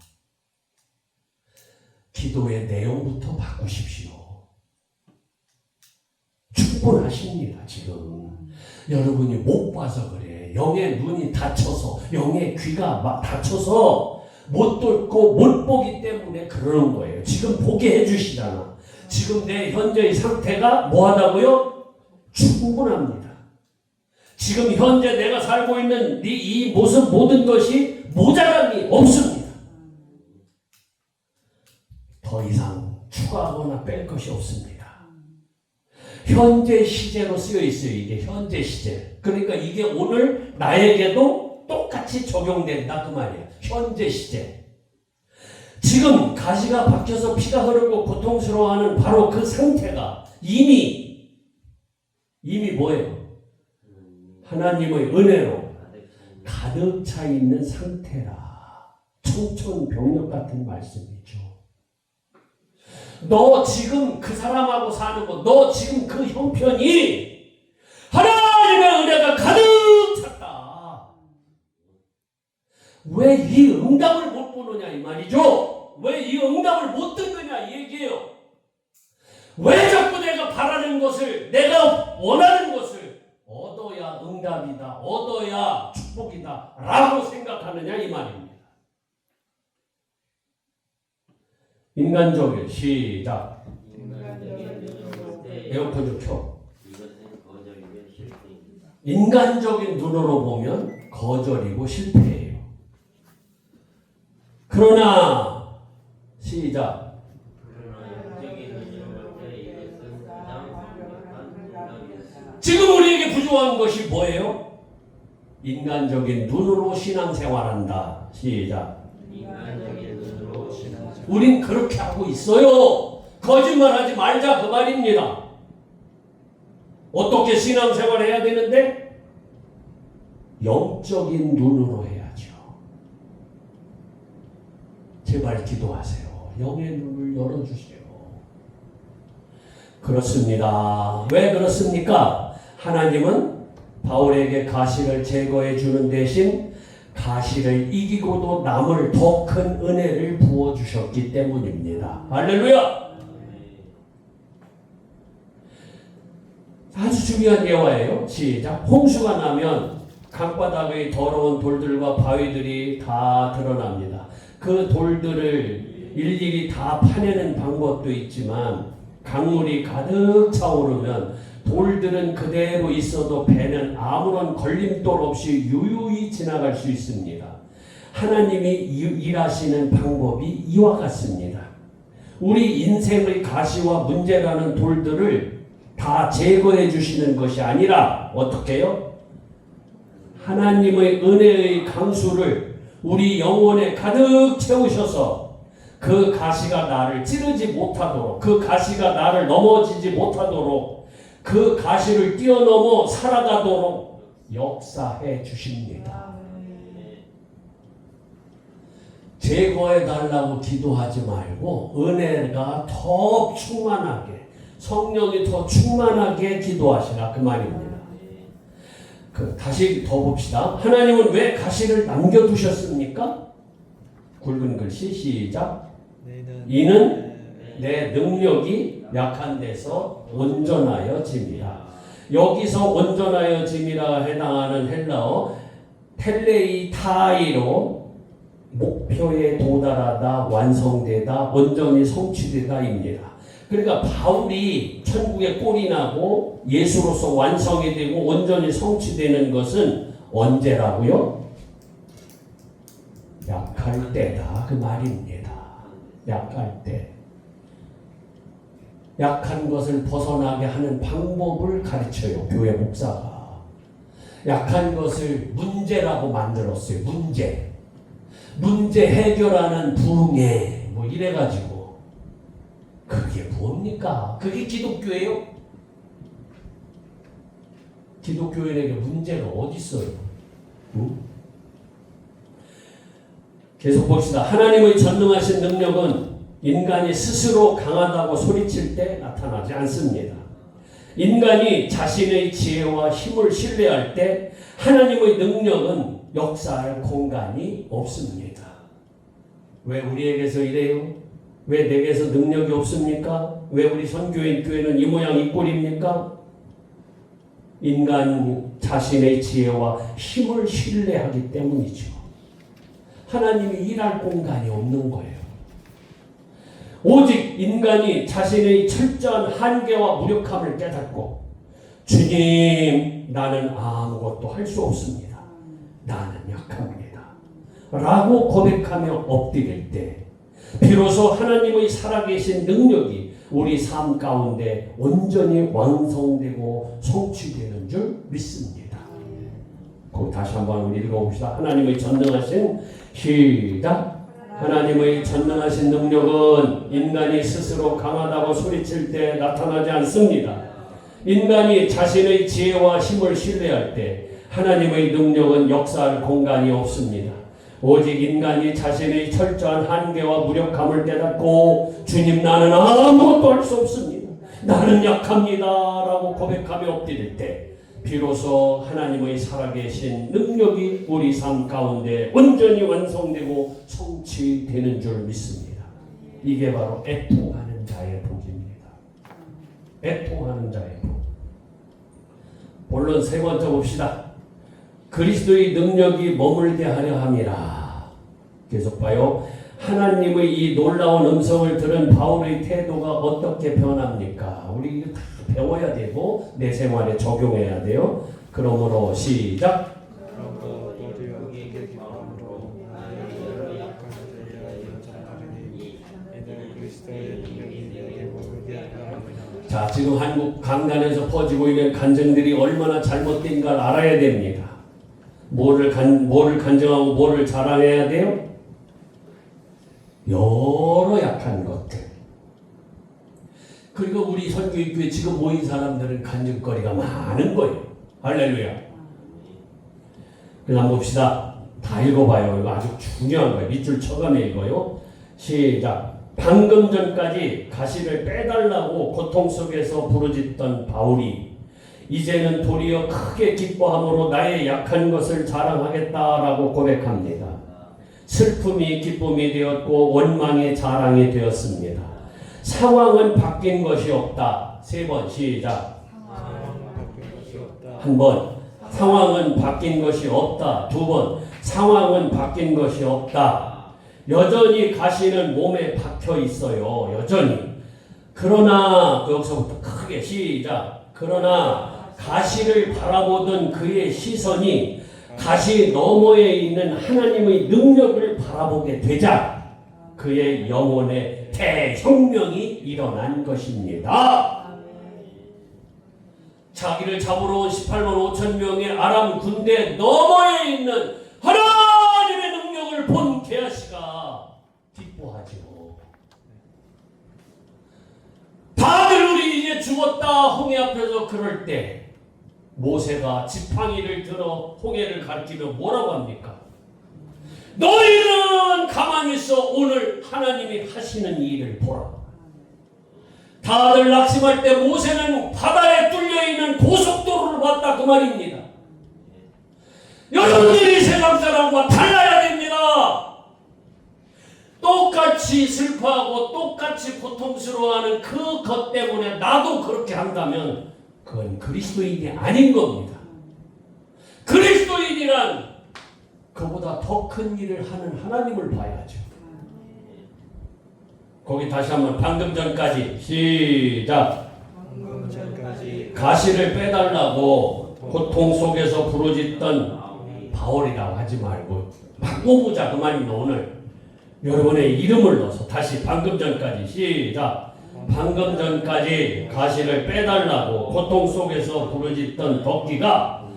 기도의 내용부터 바꾸십시오. 충분하십니다. 지금 여러분이 못 봐서 그래. 영의 눈이 닫혀서, 영의 귀가 막 닫혀서 못 듣고 못 보기 때문에 그러는 거예요. 지금 보게 해주시잖아. 지금 내 현재의 상태가 뭐하다고요? 충분합니다. 지금 현재 내가 살고 있는 이 모습 모든 것이 모자람이 없습니다. 더 이상 추가하거나 뺄 것이 없습니다. 현재 시제로 쓰여 있어요. 이게 현재 시제. 그러니까 이게 오늘 나에게도 똑같이 적용된다 그 말이에요. 현재 시제. 지금 가시가 박혀서 피가 흐르고 고통스러워하는 바로 그 상태가 이미 뭐예요? 하나님의 은혜로 가득 차 있는 상태라. 청천벽력 같은 말씀이죠. 너 지금 그 사람하고 사는 거, 너 지금 그 형편이 하나님의 은혜가 가득 찼다. 왜 이 응답을 못 보느냐 이 말이죠. 왜 이 응답을 못 듣느냐 이 얘기예요. 왜 자꾸 내가 바라는 것을, 내가 원하는 것을 얻어야 응답이다, 얻어야 축복이다 라고 생각하느냐 이 말입니다. 인간적인 시작. 에어컨 좀 켜. 인간적인 눈으로 보면 거절이고 실패예요. 그러나 시작. 지금 우리에게 부족한 것이 뭐예요? 인간적인 눈으로 신앙생활한다. 시작. 우린 그렇게 하고 있어요. 거짓말하지 말자 그 말입니다. 어떻게 신앙생활을 해야 되는데? 영적인 눈으로 해야죠. 제발 기도하세요. 영의 눈을 열어주세요. 그렇습니다. 왜 그렇습니까? 하나님은 바울에게 가시를 제거해 주는 대신 가시를 이기고도 남을 더 큰 은혜를 부어주셨기 때문입니다. 할렐루야! 아주 중요한 예화예요. 시작. 홍수가 나면 강바닥의 더러운 돌들과 바위들이 다 드러납니다. 그 돌들을 일일이 다 파내는 방법도 있지만 강물이 가득 차오르면 돌들은 그대로 있어도 배는 아무런 걸림돌 없이 유유히 지나갈 수 있습니다. 하나님이 일하시는 방법이 이와 같습니다. 우리 인생의 가시와 문제라는 돌들을 다 제거해 주시는 것이 아니라 어떻게 해요? 하나님의 은혜의 강수를 우리 영혼에 가득 채우셔서 그 가시가 나를 찌르지 못하도록, 그 가시가 나를 넘어지지 못하도록, 그 가시를 뛰어넘어 살아가도록 역사해 주십니다. 제거해 달라고 기도하지 말고 은혜가 더 충만하게, 성령이 더 충만하게 기도하시라 그 말입니다. 다시 더 봅시다. 하나님은 왜 가시를 남겨두셨습니까? 굵은 글씨 시작. 이는 내 능력이 약한 데서 온전하여 짐이라. 여기서 온전하여 짐이라 해당하는 헬라어 텔레이타이로 목표에 도달하다, 완성되다, 온전히 성취되다입니다. 그러니까 바울이 천국에 꼴이 나고 예수로서 완성이 되고 온전히 성취되는 것은 언제라고요? 약할 때다 그 말입니다. 약할 때. 약한 것을 벗어나게 하는 방법을 가르쳐요. 교회 목사가. 약한 것을 문제라고 만들었어요. 문제 해결하는 부흥회 뭐 이래가지고 그게 뭡니까? 그게 기독교예요? 기독교인에게 문제가 어디 있어요? 응? 계속 봅시다. 하나님의 전능하신 능력은 인간이 스스로 강하다고 소리칠 때 나타나지 않습니다. 인간이 자신의 지혜와 힘을 신뢰할 때 하나님의 능력은 역사할 공간이 없습니다. 왜 우리에게서 이래요? 왜 내게서 능력이 없습니까? 왜 우리 선교인 교회는 이 모양 이 꼴입니까? 인간 자신의 지혜와 힘을 신뢰하기 때문이죠. 하나님이 일할 공간이 없는 거예요. 오직 인간이 자신의 철저한 한계와 무력함을 깨닫고 주님, 나는 아무것도 할 수 없습니다. 나는 약합니다. 라고 고백하며 엎드릴 때 비로소 하나님의 살아계신 능력이 우리 삶 가운데 온전히 완성되고 성취되는 줄 믿습니다. 거기 다시 한번 우리 읽어봅시다. 하나님의 전능하신 시작. 하나님의 전능하신 능력은 인간이 스스로 강하다고 소리칠 때 나타나지 않습니다. 인간이 자신의 지혜와 힘을 신뢰할 때 하나님의 능력은 역사할 공간이 없습니다. 오직 인간이 자신의 철저한 한계와 무력함을 깨닫고 주님, 나는 아무것도 할 수 없습니다. 나는 약합니다. 라고 고백하며 엎드릴 때 비로소 하나님의 살아계신 능력이 우리 삶 가운데 온전히 완성되고 성취되는 줄 믿습니다. 이게 바로 애통하는 자의 복입니다. 애통하는 자의 복. 본론 세 번째 봅시다. 그리스도의 능력이 머물게 하려 함이라. 계속 봐요. 하나님의 이 놀라운 음성을 들은 바울의 태도가 어떻게 변합니까? 우리 이거 다 배워야 되고 내 생활에 적용해야 돼요. 그러므로 시작. 자, 지금 한국 강단에서 퍼지고 있는 간증들이 얼마나 잘못된가를 알아야 됩니다. 뭐를 간증하고 뭐를 자랑해야 돼요? 여러 약한 것들. 그리고 우리 선교교회 지금 모인 사람들은 간증거리가 많은 거예요. 할렐루야. 그래서 한번 봅시다. 다 읽어봐요. 이거 아주 중요한 거예요. 밑줄 쳐가며 읽어요. 시작. 방금 전까지 가시를 빼달라고 고통 속에서 부르짖던 바울이 이제는 도리어 크게 기뻐함으로 나의 약한 것을 자랑하겠다라고 고백합니다. 슬픔이 기쁨이 되었고 원망이 자랑이 되었습니다. 상황은 바뀐 것이 없다. 세 번 시작. 한 번. 상황은 바뀐 것이 없다. 두 번. 상황은 바뀐 것이 없다. 여전히 가시는 몸에 박혀 있어요. 여전히. 그러나 여기서부터 크게 시작. 그러나 가시를 바라보던 그의 시선이 가시 너머에 있는 하나님의 능력을 바라보게 되자 그의 영혼에 대혁명이 일어난 것입니다. 자기를 잡으러 온 18만 5천 명의 아람 군대 너머에 있는 하나님의 능력을 본 게하시가 기뻐하죠. 다들 우리 이제 죽었다 홍해 앞에서 그럴 때 모세가 지팡이를 들어 홍해를 가리키며 뭐라고 합니까? 너희는 가만히 있어 오늘 하나님이 하시는 일을 보라. 다들 낙심할 때 모세는 바다에 뚫려있는 고속도로를 봤다 그 말입니다. 여러분들이 세상 사람과 달라야 됩니다. 똑같이 슬퍼하고 똑같이 고통스러워하는 그것 때문에 나도 그렇게 한다면 그건 그리스도인이 아닌 겁니다. 그리스도인이란 그보다 더 큰 일을 하는 하나님을 봐야죠. 거기 다시 한번 방금 전까지 시작. 방금 전까지 가시를 빼달라고 고통 속에서 부르짖던 바울이라고 하지 말고 바꿔보자 그 말입니다. 오늘 여러분의 이름을 넣어서 다시 방금 전까지 시작. 방금 전까지 가시를 빼달라고 고통 속에서 부르짖던 덕기가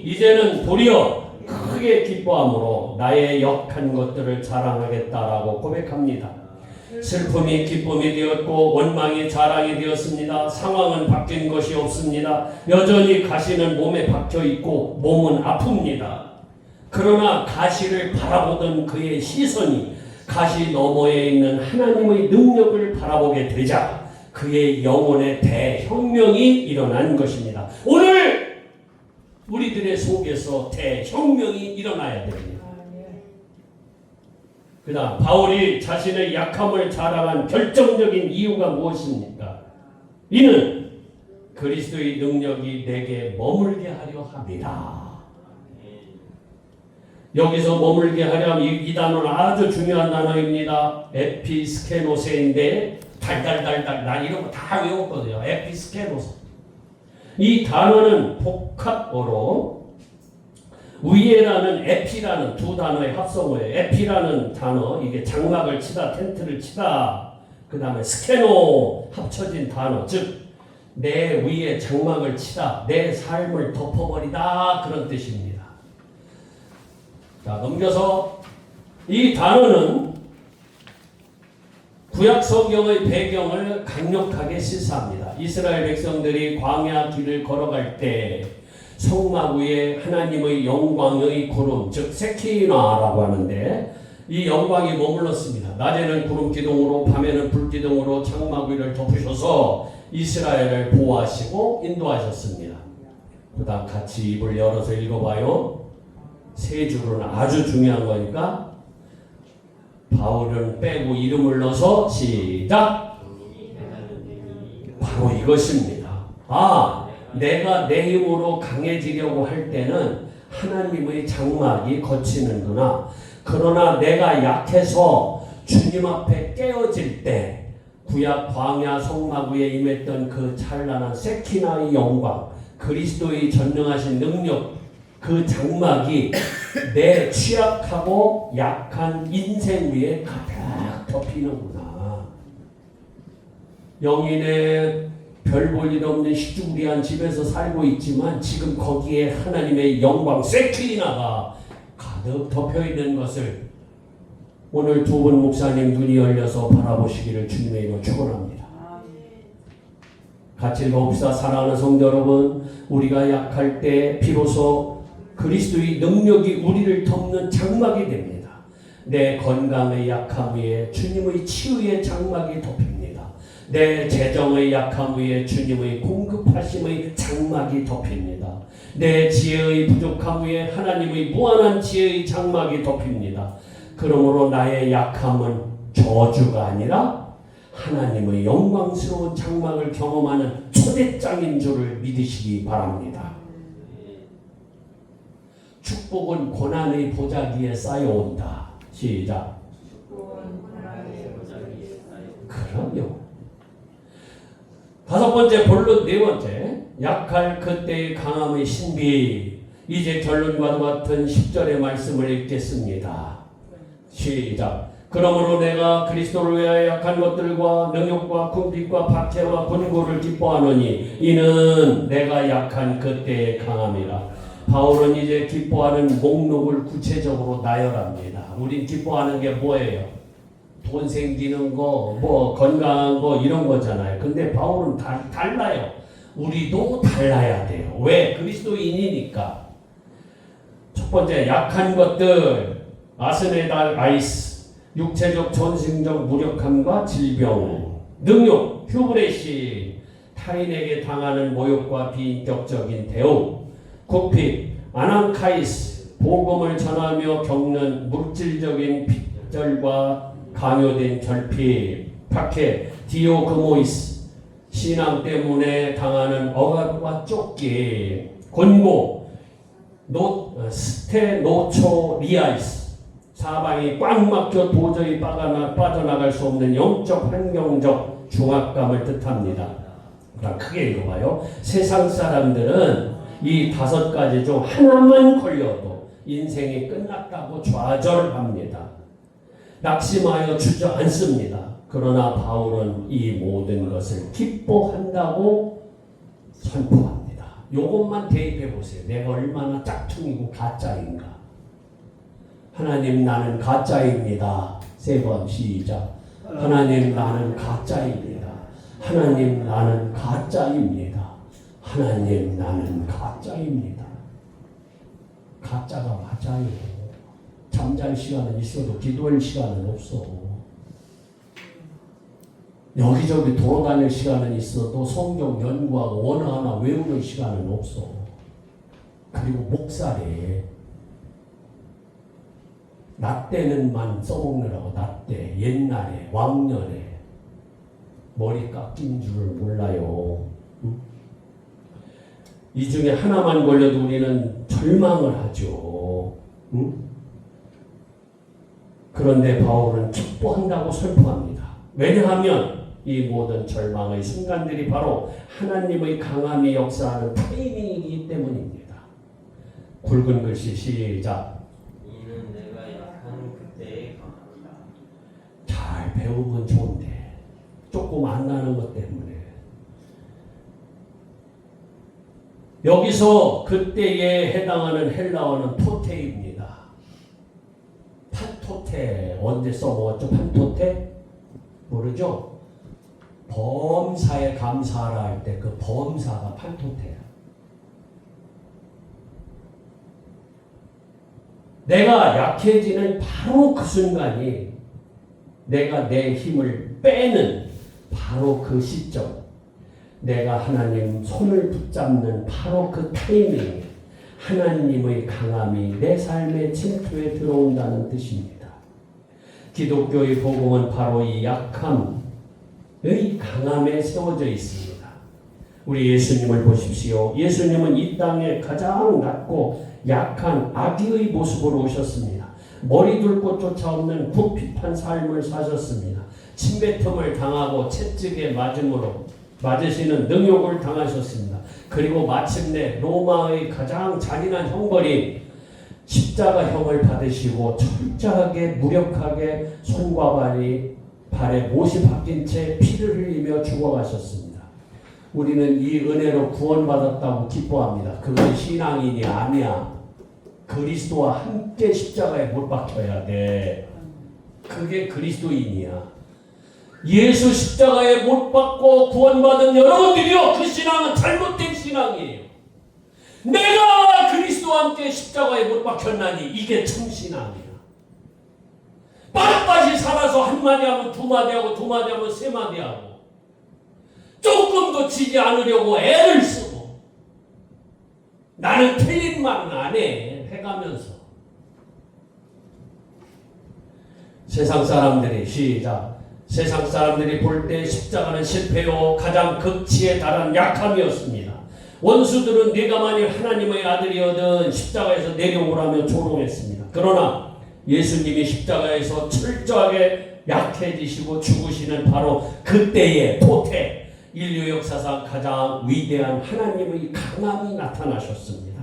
이제는 도리어 크게 기뻐함으로 나의 역한 것들을 자랑하겠다라고 고백합니다. 슬픔이 기쁨이 되었고 원망이 자랑이 되었습니다. 상황은 바뀐 것이 없습니다. 여전히 가시는 몸에 박혀 있고 몸은 아픕니다. 그러나 가시를 바라보던 그의 시선이 가시 너머에 있는 하나님의 능력을 바라보게 되자 그의 영혼의 대혁명이 일어난 것입니다. 오늘 우리들의 속에서 대혁명이 일어나야 됩니다. 그 다음 바울이 자신의 약함을 자랑한 결정적인 이유가 무엇입니까? 이는 그리스도의 능력이 내게 머물게 하려 합니다. 여기서 머물게 하려면 이 단어는 아주 중요한 단어입니다. 에피스케노세인데 달달달달 난 이런 거 다 외웠거든요. 에피스케노세. 이 단어는 복합어로 위에라는 에피라는 두 단어의 합성어예요. 에피라는 단어 이게 장막을 치다 텐트를 치다 그 다음에 스케노 합쳐진 단어 즉 내 위에 장막을 치다 내 삶을 덮어버리다 그런 뜻입니다. 자 넘겨서 이 단어는 구약 성경의 배경을 강력하게 시사합니다. 이스라엘 백성들이 광야 길을 걸어갈 때 성막 위에 하나님의 영광의 구름, 즉 세키나라고 하는데 이 영광이 머물렀습니다. 낮에는 구름 기둥으로 밤에는 불 기둥으로 장막 위를 덮으셔서 이스라엘을 보호하시고 인도하셨습니다. 그 다음 같이 입을 열어서 읽어봐요. 세 줄은 아주 중요한 거니까 바울은 빼고 이름을 넣어서 시작. 바로 이것입니다. 내가 내 힘으로 강해지려고 할 때는 하나님의 장막이 거치는구나. 그러나 내가 약해서 주님 앞에 깨어질 때 구약 광야 성막 위에 임했던 그 찬란한 세키나의 영광, 그리스도의 전능하신 능력, 그 장막이 내 취약하고 약한 인생 위에 가득 덮이는구나. 영인의 별 볼 일 없는 시주구리한 집에서 살고 있지만 지금 거기에 하나님의 영광 세키나가 가득 덮여있는 것을 오늘 두 분 목사님 눈이 열려서 바라보시기를 주님의 이름으로 축원합니다. 같이 읽어봅시다. 사랑하는 성도 여러분, 우리가 약할 때 비로소 그리스도의 능력이 우리를 덮는 장막이 됩니다. 내 건강의 약함 위에 주님의 치유의 장막이 덮입니다. 내 재정의 약함 위에 주님의 공급하심의 장막이 덮입니다. 내 지혜의 부족함 위에 하나님의 무한한 지혜의 장막이 덮입니다. 그러므로 나의 약함은 저주가 아니라 하나님의 영광스러운 장막을 경험하는 초대장인 줄을 믿으시기 바랍니다. 축복은 고난의 보자기에 쌓여온다. 시작. 그럼요. 다섯 번째 본론 네 번째 약할 그때의 강함의 신비. 이제 결론과도 같은 10절의 말씀을 읽겠습니다. 시작. 그러므로 내가 그리스도를 위하여 약한 것들과 능욕과 궁핍과 박해와 권고를 기뻐하노니 이는 내가 약한 그때의 강함이라. 바울은 이제 기뻐하는 목록을 구체적으로 나열합니다. 우린 기뻐하는 게 뭐예요? 돈 생기는 거, 뭐 건강한 거 이런 거잖아요. 근데 바울은 달라요. 우리도 달라야 돼요. 왜? 그리스도인이니까. 첫 번째, 약한 것들, 아스네달 아이스, 육체적 전승적 무력함과 질병, 능욕, 휴브레시, 타인에게 당하는 모욕과 비인격적인 대우, 국핍, 아난카이스, 복음을 전하며 겪는 물질적인 핍절과 강요된 결핍, 박해, 디오그모이스, 신앙 때문에 당하는 억압과 쫓기, 권고, 스테노초리아이스, 사방이 꽉 막혀 도저히 빠져나갈 수 없는 영적 환경적 중압감을 뜻합니다. 그럼 크게 읽어봐요. 세상 사람들은 이 5가지 중 하나만 걸려도 인생이 끝났다고 좌절합니다. 낙심하여 주저앉습니다. 그러나 바울은 이 모든 것을 기뻐한다고 선포합니다. 요것만 대입해 보세요. 내가 얼마나 짝퉁이고 가짜인가. 하나님 나는 가짜입니다. 3번 시작. 하나님 나는 가짜입니다. 하나님 나는 가짜입니다. 하나님 나는 가짜입니다. 가짜가 맞아요. 잠잘 시간은 있어도 기도할 시간은 없어. 여기저기 돌아다닐 시간은 있어도 성경 연구하고 원어 하나 외우는 시간은 없어. 그리고 목살에 나 때는만 써먹느라고 나 때 옛날에 왕년에 머리 깎인 줄 몰라요. 응? 이 중에 하나만 걸려도 우리는 절망을 하죠. 응? 그런데 바울은 기뻐한다고 선포합니다. 왜냐하면 이 모든 절망의 순간들이 바로 하나님의 강함이 역사하는 타이밍이기 때문입니다. 굵은 글씨 시작. 이는 내가 약한 그때의 강함이라. 잘 배우면 좋은데 조금 안 나는 것 때문에 여기서 그때에 해당하는 헬라어는 토테입니다. 판토테 언제 써먹었죠? 판토테? 모르죠? 범사에 감사하라 할 때 그 범사가 판토테야. 내가 약해지는 바로 그 순간이 내가 내 힘을 빼는 바로 그 시점, 내가 하나님 손을 붙잡는 바로 그 타이밍, 하나님의 강함이 내 삶의 침투에 들어온다는 뜻입니다. 기독교의 복음은 바로 이 약함의 강함에 세워져 있습니다. 우리 예수님을 보십시오. 예수님은 이 땅에 가장 낮고 약한 아기의 모습으로 오셨습니다. 머리 둘 곳 쫓아 없는 굽핍한 삶을 사셨습니다. 침뱉음을 당하고 채찍에 맞으시는 능욕을 당하셨습니다. 그리고 마침내 로마의 가장 잔인한 형벌인 십자가형을 받으시고 철저하게 무력하게 손과 발에 못이 박힌 채 피를 흘리며 죽어가셨습니다. 우리는 이 은혜로 구원받았다고 기뻐합니다. 그건 신앙인이 아니야. 그리스도와 함께 십자가에 못 박혀야 돼. 그게 그리스도인이야. 예수 십자가에 못 박고 구원받은 여러분들이요, 그 신앙은 잘못된 신앙이에요. 내가 그리스도와 함께 십자가에 못 박혔나니 이게 참 신앙이야. 빳빳이 살아서 한마디 하면 두마디 하고 두마디 하면 세마디 하고 조금도 지지 않으려고 애를 쓰고 나는 틀린 말은 안 해. 해가면서 세상 사람들이 시작. 세상 사람들이 볼 때 십자가는 실패요 가장 극치에 달한 약함이었습니다. 원수들은 네가 만일 하나님의 아들이거든 십자가에서 내려오라며 조롱했습니다. 그러나 예수님이 십자가에서 철저하게 약해지시고 죽으시는 바로 그때의 토테, 인류 역사상 가장 위대한 하나님의 강함이 나타나셨습니다.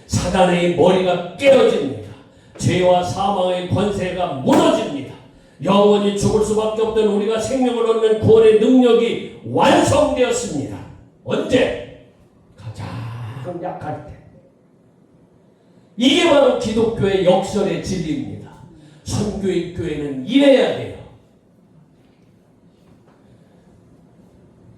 사단의 머리가 깨어집니다. 죄와 사망의 권세가 무너집니다. 영원히 죽을 수밖에 없던 우리가 생명을 얻는 구원의 능력이 완성되었습니다. 언제? 가장 약할 때. 이게 바로 기독교의 역설의 진리입니다. 선교의 교회는 이래야 돼요.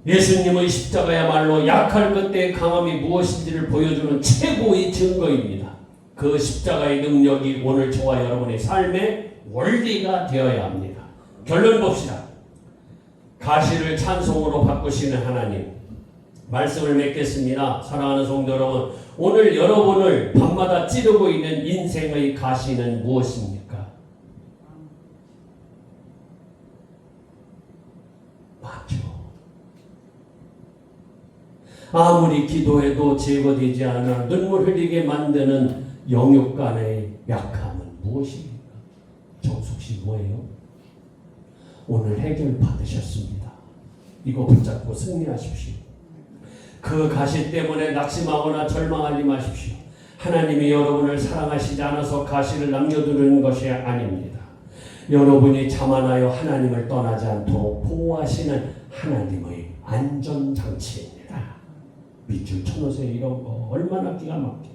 예수님의 십자가야말로 약할 그때의 강함이 무엇인지를 보여주는 최고의 증거입니다. 그 십자가의 능력이 오늘 저와 여러분의 삶의 원리가 되어야 합니다. 결론 봅시다. 가시를 찬송으로 바꾸시는 하나님, 말씀을 맺겠습니다. 사랑하는 성도 여러분, 오늘 여러분을 밤마다 찌르고 있는 인생의 가시는 무엇입니까? 맞죠. 아무리 기도해도 제거되지 않아 눈물 흘리게 만드는 영육 간의 약함은 무엇입니까? 정숙씨 뭐예요? 오늘 해결 받으셨습니다. 이거 붙잡고 승리하십시오. 그 가시 때문에 낙심하거나 절망하지 마십시오. 하나님이 여러분을 사랑하시지 않아서 가시를 남겨두는 것이 아닙니다. 여러분이 자만하여 하나님을 떠나지 않도록 보호하시는 하나님의 안전장치입니다. 밑줄 쳐놓으세요. 이런 거 얼마나 기가 막혀.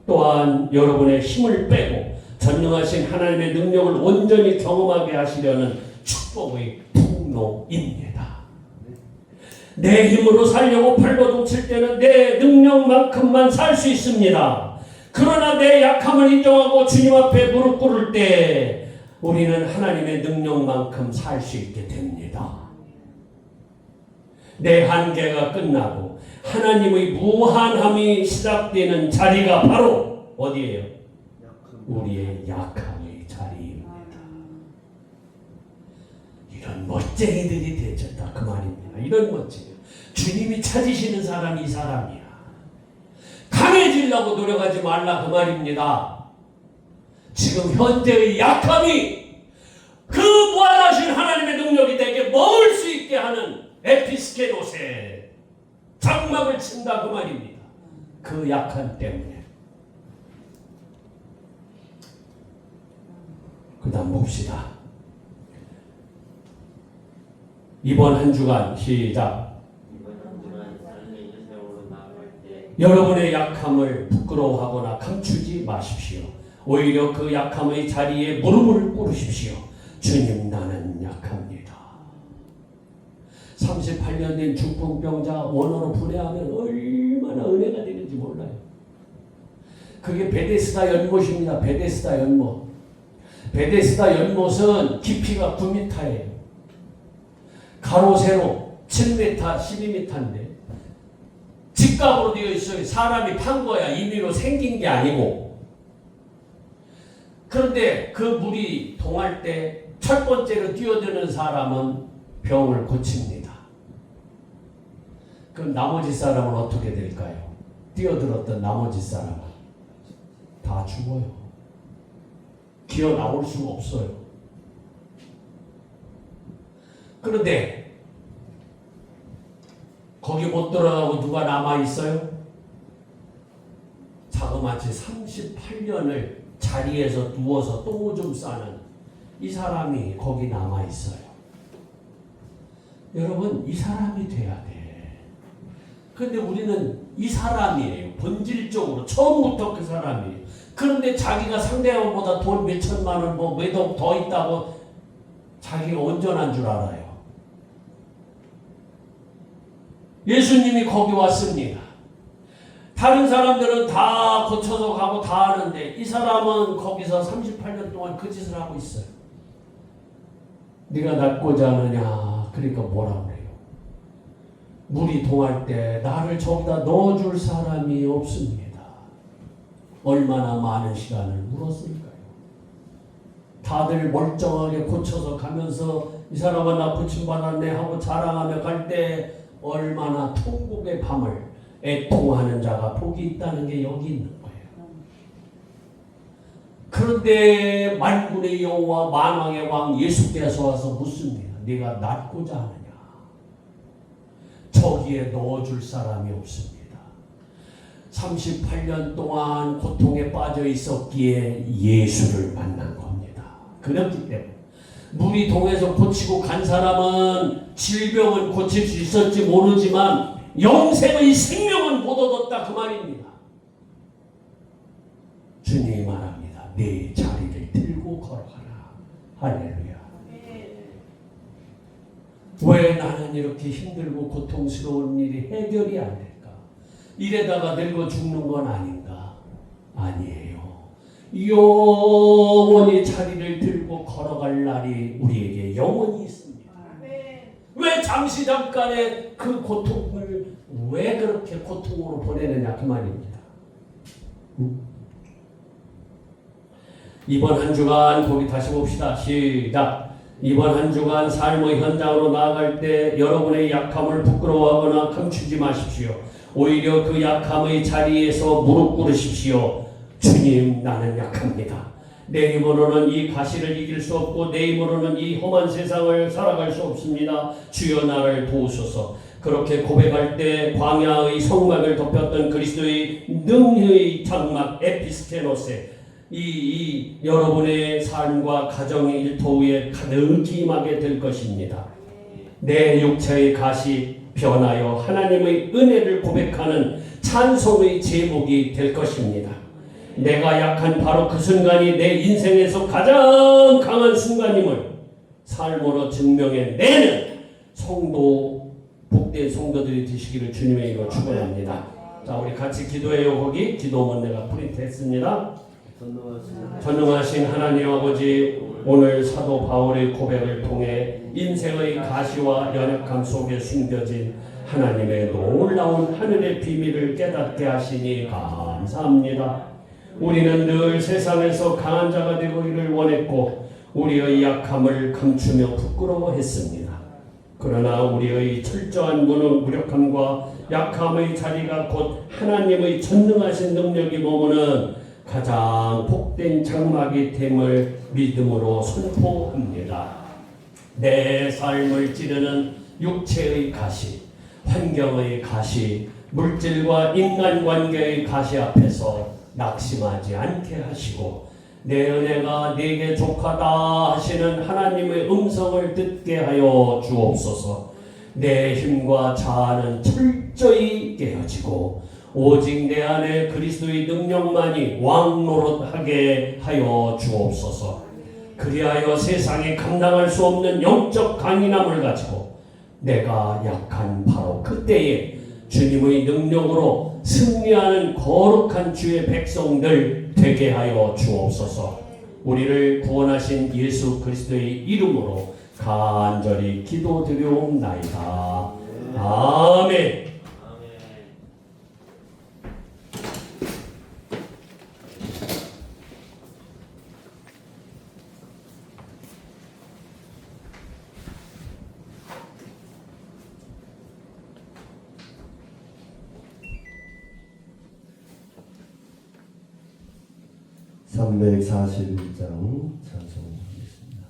또한 여러분의 힘을 빼고 전능하신 하나님의 능력을 온전히 경험하게 하시려는 축복의 통로입니다. 내 힘으로 살려고 팔로동 칠 때는 내 능력만큼만 살 수 있습니다. 그러나 내 약함을 인정하고 주님 앞에 무릎 꿇을 때 우리는 하나님의 능력만큼 살 수 있게 됩니다. 내 한계가 끝나고 하나님의 무한함이 시작되는 자리가 바로 어디예요? 우리의 약함의 자리입니다. 이런 멋쟁이들이 되졌다 그 말입니다. 이런 멋쟁이. 주님이 찾으시는 사람이 이 사람이야. 강해지려고 노력하지 말라 그 말입니다. 지금 현재의 약함이 그 무한하신 하나님의 능력이 내게 머물 수 있게 하는 에피스케노스의 장막을 친다 그 말입니다. 그 약함 때문에. 그 다음 봅시다. 이번 한 주간 시작. 여러분의 약함을 부끄러워하거나 감추지 마십시오. 오히려 그 약함의 자리에 무릎을 꿇으십시오. 주님, 나는 약합니다. 38년 된 중풍병자 원어로 분해하면 얼마나 은혜가 되는지 몰라요. 그게 베데스다 연못입니다. 베데스다 연못. 베데스다 연못은 깊이가 9m예요. 가로 세로 7m, 12m인데 직각으로 되어 있어요. 사람이 판 거야. 임의로 생긴 게 아니고. 그런데 그 물이 동할 때 첫 번째로 뛰어드는 사람은 병을 고칩니다. 그럼 나머지 사람은 어떻게 될까요? 뛰어들었던 나머지 사람은 다 죽어요. 기어 나올 수가 없어요. 그런데 거기 못 들어가고 누가 남아있어요? 자그마치 38년을 자리에서 누워서 똥 오줌 싸는 이 사람이 거기 남아있어요. 여러분, 이 사람이 돼야 돼. 그런데 우리는 이 사람이에요. 본질적으로 처음부터 그 사람이에요. 그런데 자기가 상대방보다 돈 몇 천만 원 뭐 몇 억 더 있다고 자기가 온전한 줄 알아요. 예수님이 거기 왔습니다. 다른 사람들은 다 고쳐서 가고 다 하는데 이 사람은 거기서 38년 동안 그 짓을 하고 있어요. 네가 낫고자 하느냐? 그러니까 뭐라 그래요? 물이 동할 때 나를 저기다 넣어줄 사람이 없습니다. 얼마나 많은 시간을 물었을까요? 다들 멀쩡하게 고쳐서 가면서 이 사람은 나 고침받았네 하고 자랑하며 갈 때 얼마나 통곡의 밤을 애통하는 자가 복이 있다는 게 여기 있는 거예요. 그런데 만군의 여호와 만왕의 왕 예수께서 와서 묻습니다. 네가 낫고자 하느냐? 저기에 넣어줄 사람이 없습니다. 38년 동안 고통에 빠져 있었기에 예수를 만난 겁니다. 그렇기 때문에 물이 동에서 고치고 간 사람은 질병은 고칠 수 있었지 모르지만 영생의 생명은 못 얻었다 그 말입니다. 주님이 말합니다. 내 자리를 들고 걸어가라. 할렐루야. 왜 나는 이렇게 힘들고 고통스러운 일이 해결이 안 될까? 이래다가 늙어 죽는 건 아닌가? 아니에요. 영원히 자리를 들고 걸어갈 날이 우리에게 영원히 있습니다. 왜 잠시 잠깐의 그 고통을 왜 그렇게 고통으로 보내느냐 그 말입니다. 이번 한 주간 거기 다시 봅시다. 시작. 이번 한 주간 삶의 현장으로 나아갈 때 여러분의 약함을 부끄러워하거나 감추지 마십시오. 오히려 그 약함의 자리에서 무릎 꿇으십시오. 주님, 나는 약합니다. 내 힘으로는 이 가시를 이길 수 없고 내 힘으로는 이 험한 세상을 살아갈 수 없습니다. 주여 나를 도우소서. 그렇게 고백할 때 광야의 성막을 덮였던 그리스도의 능력의 장막 에피스테노세 이 여러분의 삶과 가정의 일터에 가득히 임하게 될 것입니다. 내 육체의 가시 변하여 하나님의 은혜를 고백하는 찬송의 제목이 될 것입니다. 내가 약한 바로 그 순간이 내 인생에서 가장 강한 순간임을 삶으로 증명해내는 성도, 복된 성도들이 되시기를 주님의 이름으로 축원합니다. 자, 우리 같이 기도해요. 거기 기도문 내가 프린트했습니다. 전능하신 하나님 아버지, 오늘 사도 바울의 고백을 통해 인생의 가시와 연약함 속에 숨겨진 하나님의 놀라운 하늘의 비밀을 깨닫게 하시니 감사합니다. 우리는 늘 세상에서 강한 자가 되기를 원했고 우리의 약함을 감추며 부끄러워했습니다. 그러나 우리의 철저한 무력함과 약함의 자리가 곧 하나님의 전능하신 능력이 머무는 가장 복된 장막이 됨을 믿음으로 선포합니다. 내 삶을 찌르는 육체의 가시, 환경의 가시, 물질과 인간관계의 가시 앞에서 낙심하지 않게 하시고 내 은혜가 네게 족하다 하시는 하나님의 음성을 듣게 하여 주옵소서. 내 힘과 자아는 철저히 깨어지고 오직 내 안에 그리스도의 능력만이 왕노릇하게 하여 주옵소서. 그리하여 세상에 감당할 수 없는 영적 강인함을 가지고 내가 약한 바로 그때에 주님의 능력으로 승리하는 거룩한 주의 백성들 되게 하여 주옵소서. 우리를 구원하신 예수 그리스도의 이름으로 간절히 기도드리옵나이다. 아멘. (341장) 찬송하겠습니다.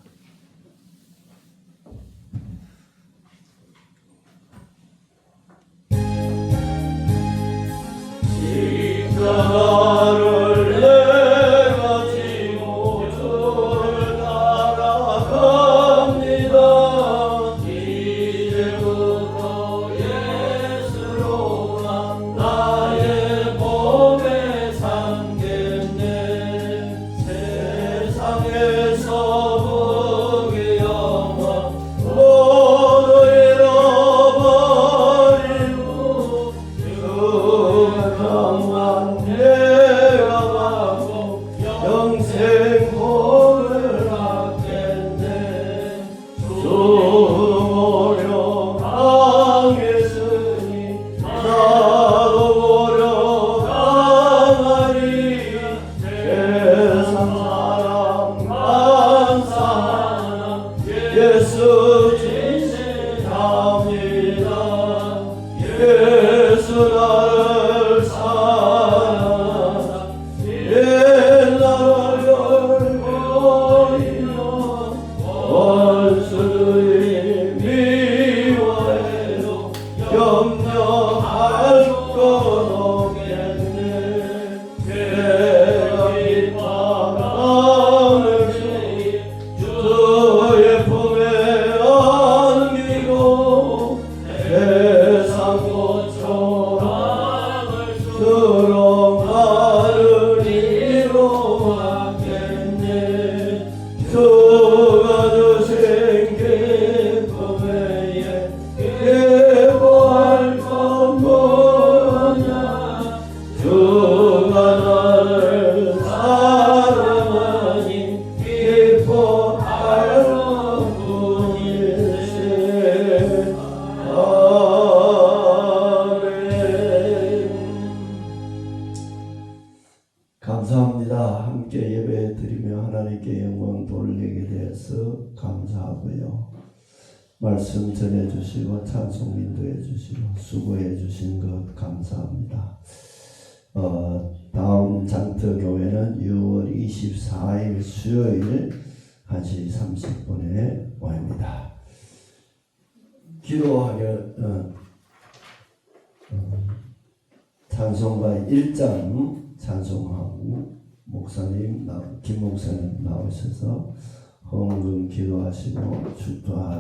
십자가를 내가 지고 주를 따라갑니다. 이제부터 예수로만 나의 몸에 삼겠네. 세상에서 무기 영원 모두 잃어버리고 유명한 내가 받고 영생 복을 받겠네. 죽으려 당했으니 나도 보려 당하리. 세상 사람 감사하나 예수 진실합니다. 예수 나를 사랑하사 옛날을 버리며 원수들이 미워해도 염려할 것 없겠네. 내가 빛바람을 주의 말씀 전해주시고 찬송 인도해주시고 수고해주신 것 감사합니다. 다음 장터교회는 6월 24일 수요일 1시 30분에 모입니다. 기도하려 찬송가 1장 찬송하고 목사님 김 목사님 나오셔서 헌금 기도하시고 축도하러